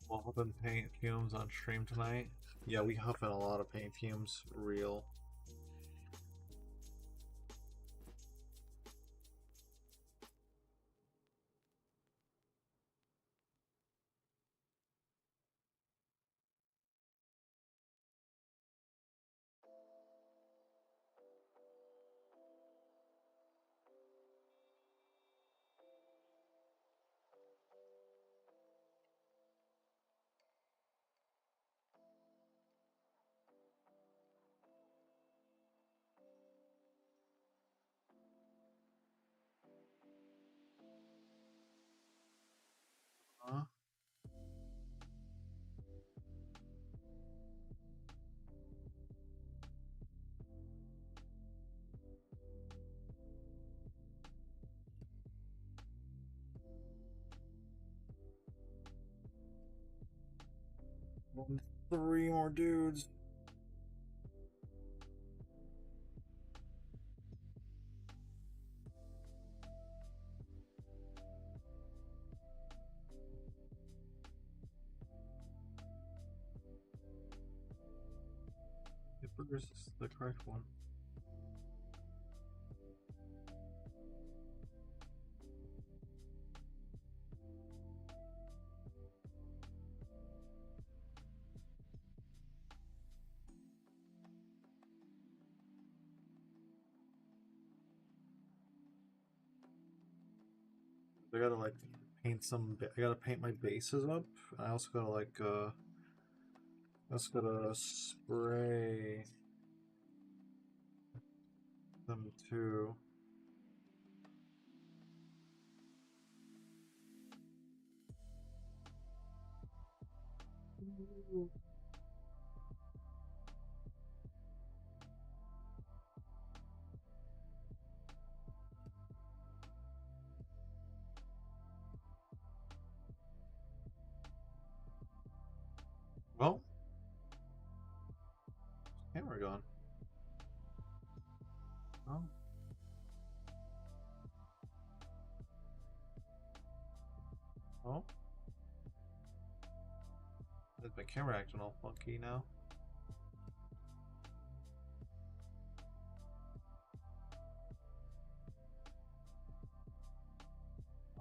We'll hop in paint fumes on stream tonight. Yeah, we hop in a lot of paint fumes. Real. Huh? Three more dudes. Where's the correct one? I gotta like paint some. I gotta paint my bases up. I also gotta like I also gotta spray them too. Well, camera gone. Oh. Oh. Is my camera acting all funky now?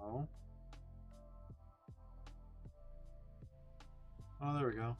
Oh. Oh, there we go.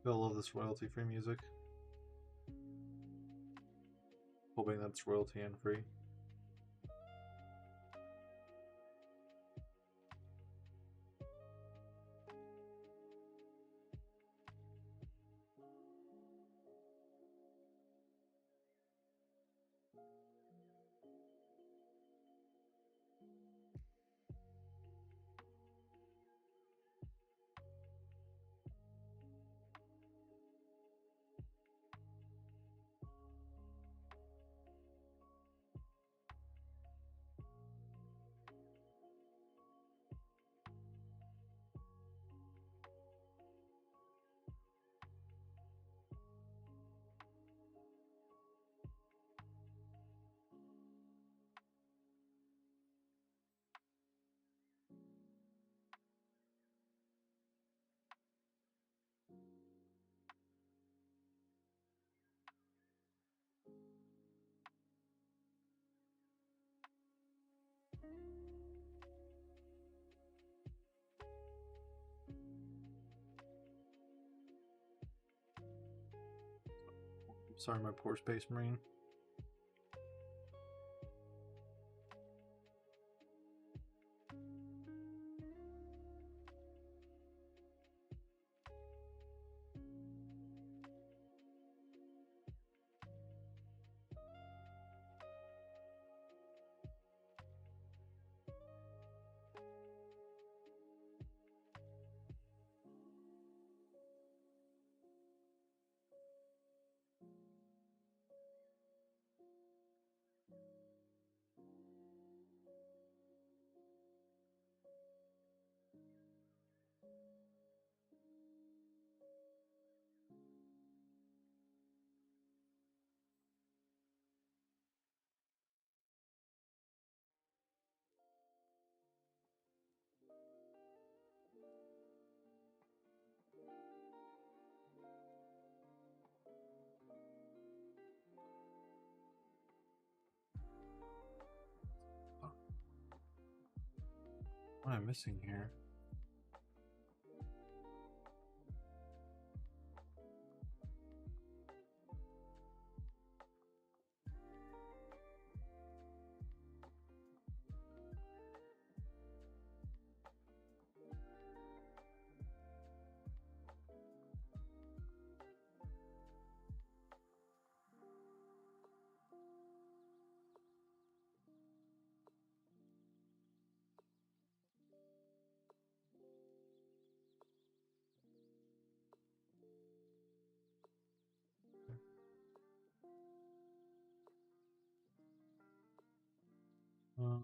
I love this royalty-free music. Hoping that's royalty and free. Sorry, my poor Space Marine. What am I missing here? Uh,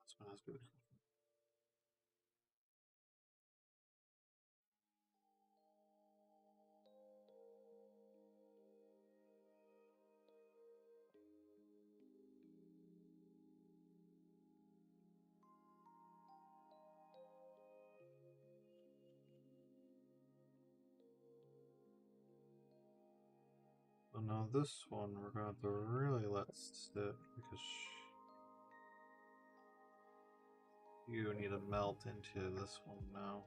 this one has good. So now this one we're going to have to really let sit because you need to melt into this one now.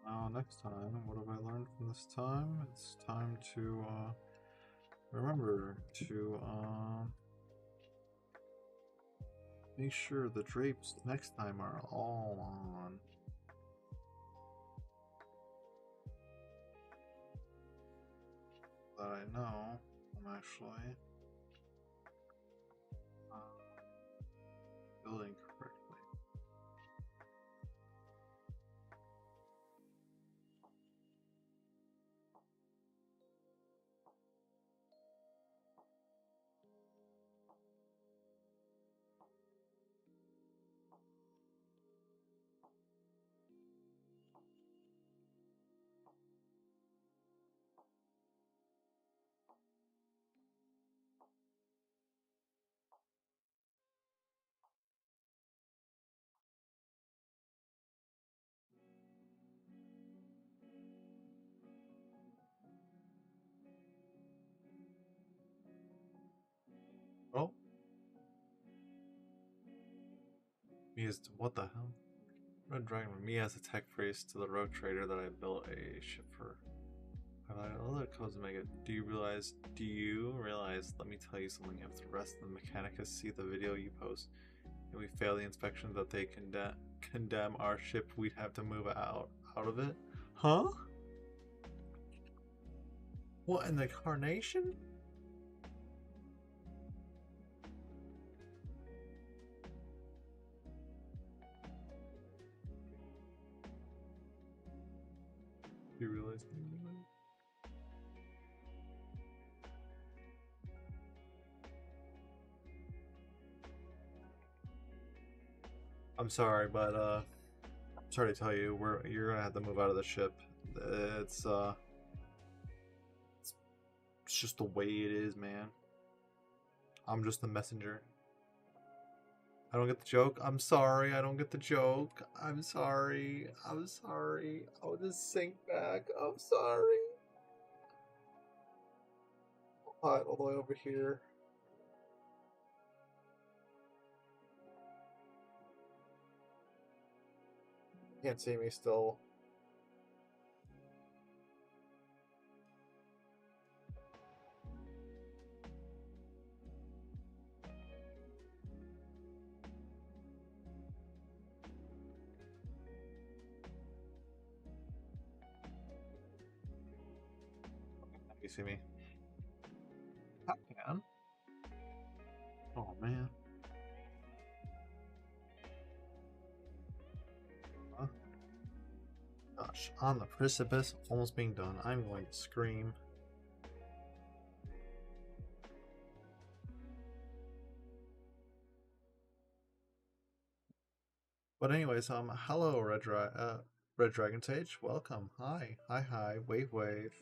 Now, next time, what have I learned from this time? It's time to remember to make sure the drapes next time are all on. That I know I'm actually building correctly. Oh, me as what the hell? Red Dragon. Me as a tech priest to the rogue trader that I built a ship for. Highlighted all the codes to make it. Do you realize? Let me tell you something. If the rest of the Mechanicus see the video you post, and we fail the inspection that they condemn our ship, we'd have to move out of it. Huh? What in the carnation? Do you realize? I'm sorry, but sorry to tell you, you're gonna have to move out of the ship. It's just the way it is, man. I'm just the messenger. I don't get the joke. I'm sorry. I don't get the joke. I'm sorry. I'm sorry. I'll just sink back. I'm sorry. I'll hide all the way over here. Can't see me still. You see me? I can. Oh man. Gosh, on the precipice, almost being done. I'm going to scream. But anyways, hello, Red Dragon Sage. Welcome. Hi, hi. Wave, wave.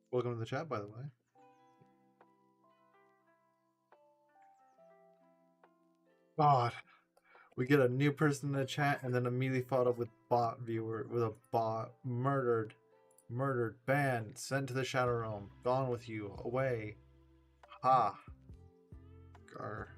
Welcome to the chat, by the way. God, we get a new person in the chat and then immediately followed up with bot viewer with a bot murdered, banned, sent to the shadow realm, gone with you, away. Ha. Gar.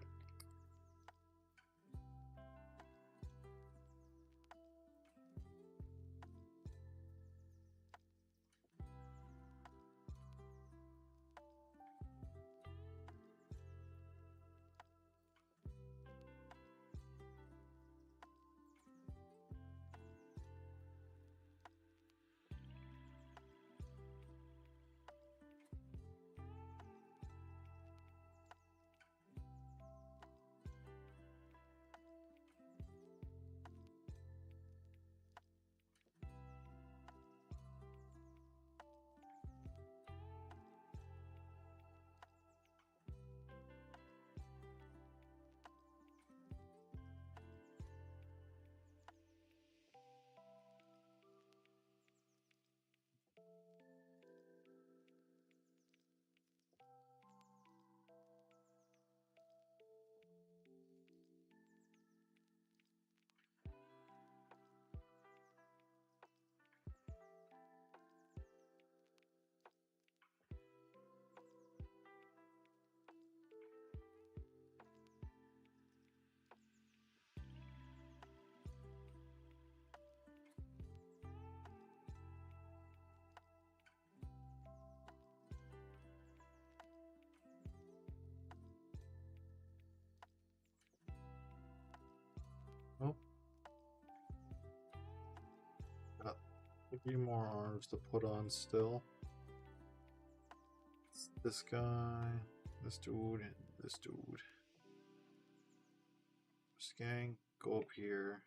3 more arms to put on still. This guy, this dude, and this dude. This gang, go up here.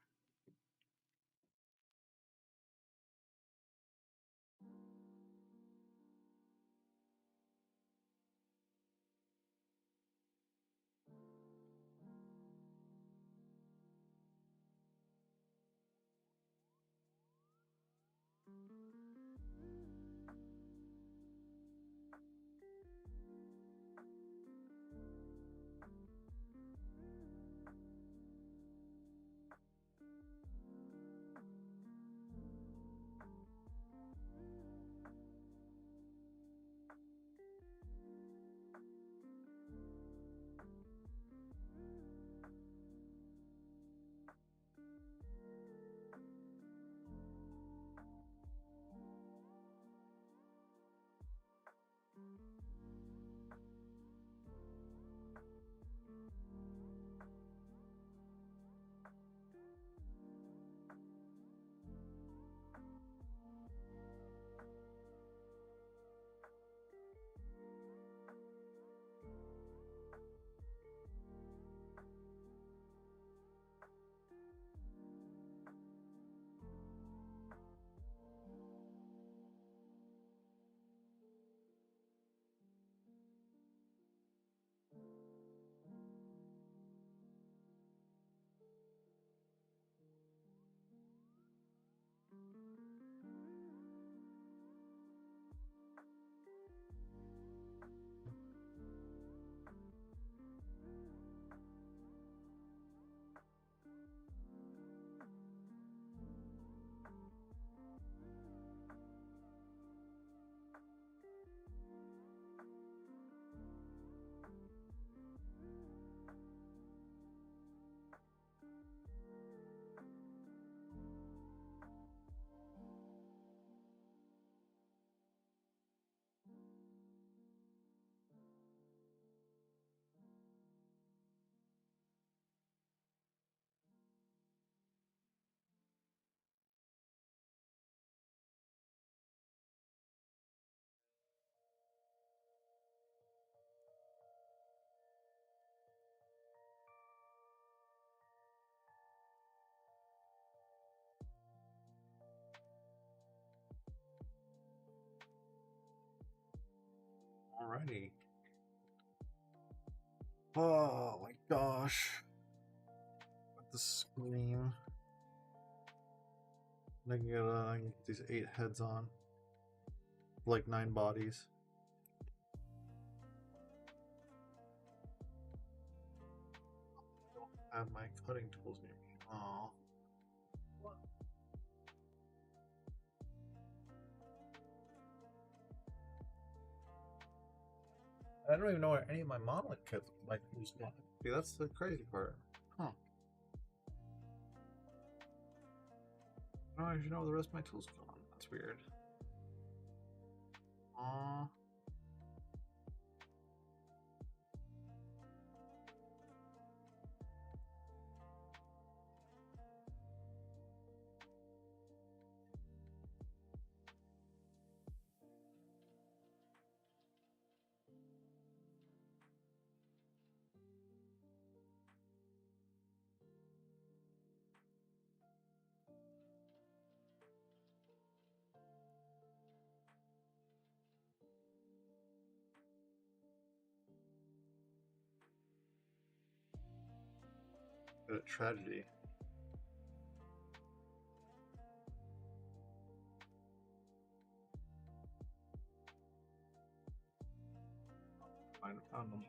Alrighty. Oh my gosh. The scream. I can get these 8 heads on. Like 9 bodies. I don't have my cutting tools near me. Oh. What? I don't even know where any of my monolith kits like these. See, that's the crazy part. Huh. I don't actually know where the rest of my tools gone. That's weird. Aww. A tragedy. I found them.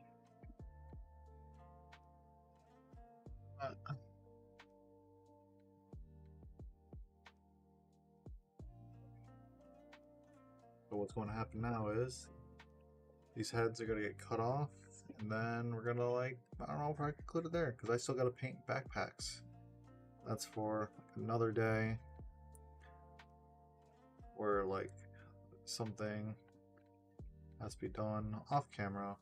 So what's going to happen now is these heads are going to get cut off, and then we're going to, like, I don't know if I can include it there because I still got to paint backpacks. That's for another day where, like, something has to be done off camera.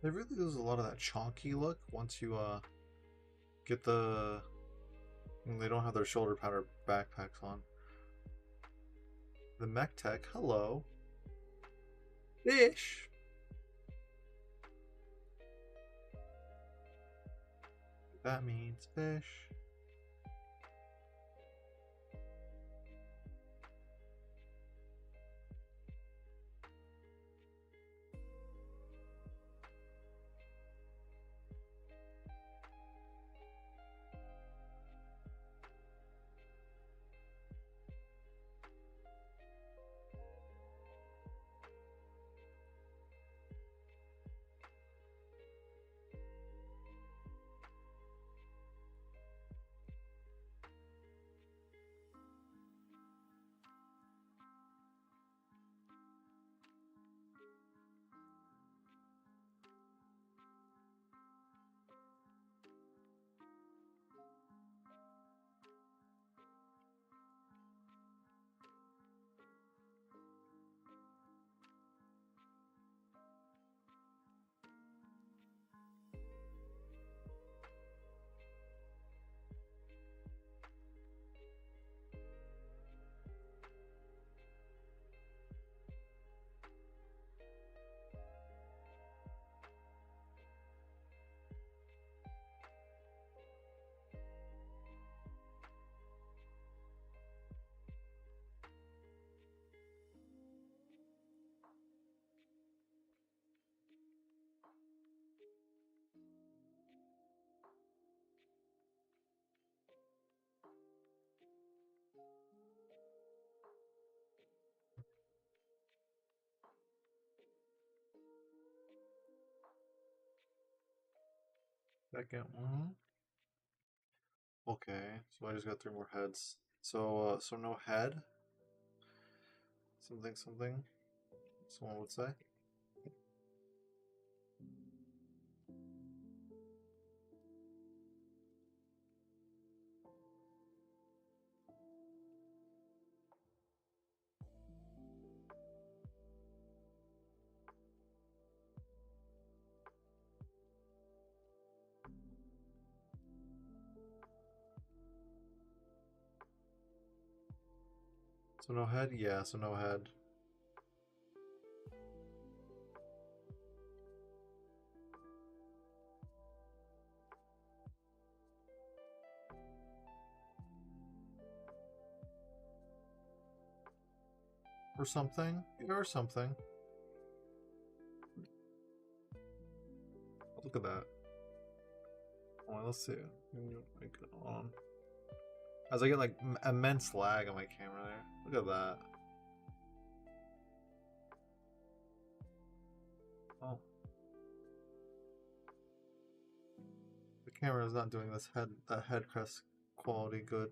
They really lose a lot of that chonky look once you get the. They don't have their shoulder powder backpacks on. The mech tech, hello. Fish. That means fish. Second one. Okay, so I just got 3 more heads. So so no head. Something something. Someone would say. So no head? Yeah, so no head. Or something? Yeah, or something. Look at that. Oh, let's see. Make it on. As I get like immense lag on my camera there. Look at that. Oh. The camera is not doing this head crest quality good.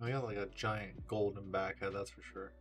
I got like a giant golden back head, that's for sure.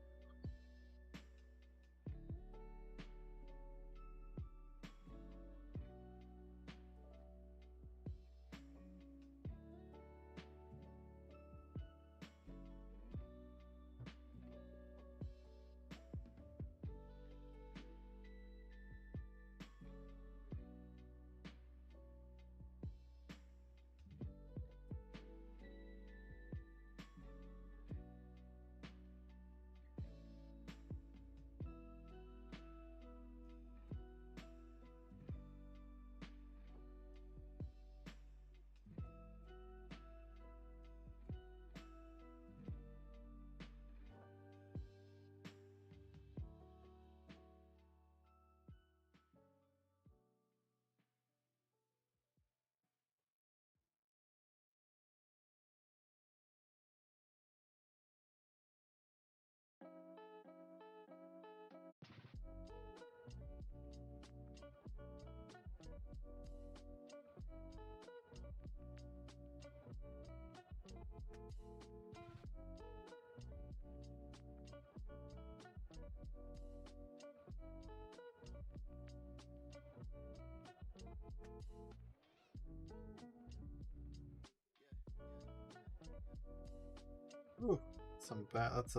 Ooh, some bad. That's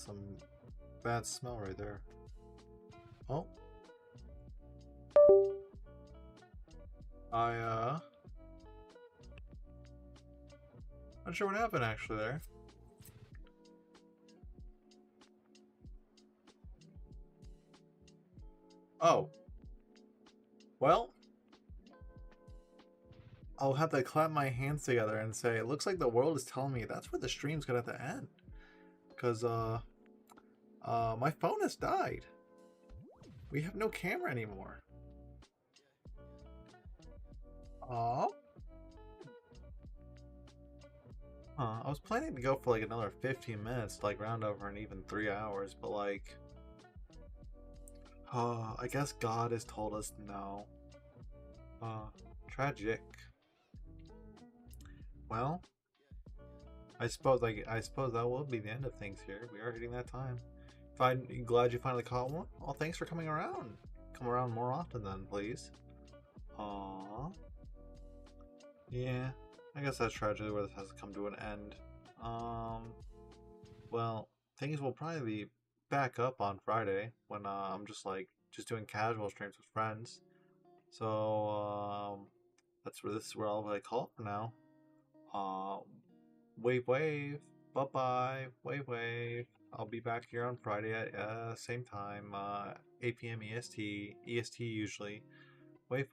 some bad smell right there. Oh, not sure what happened actually there. Oh, well, I'll have to clap my hands together and say, it looks like the world is telling me that's where the stream's gonna have to end, cause my phone has died. We have no camera anymore. Aw. I was planning to go for like another 15 minutes, like round over and even 3 hours, but like, I guess God has told us no. Tragic. Well, I suppose that will be the end of things here. We are hitting that time. I'm glad you finally caught one. Well, thanks for coming around. Come around more often then, please. Aww. Yeah, I guess that's tragedy where this has come to an end. Well, things will probably be back up on Friday when I'm just doing casual streams with friends. So this is where I'll call it for now. Wave, bye bye, wave. I'll be back here on Friday at same time, 8 p.m. EST usually. Wave.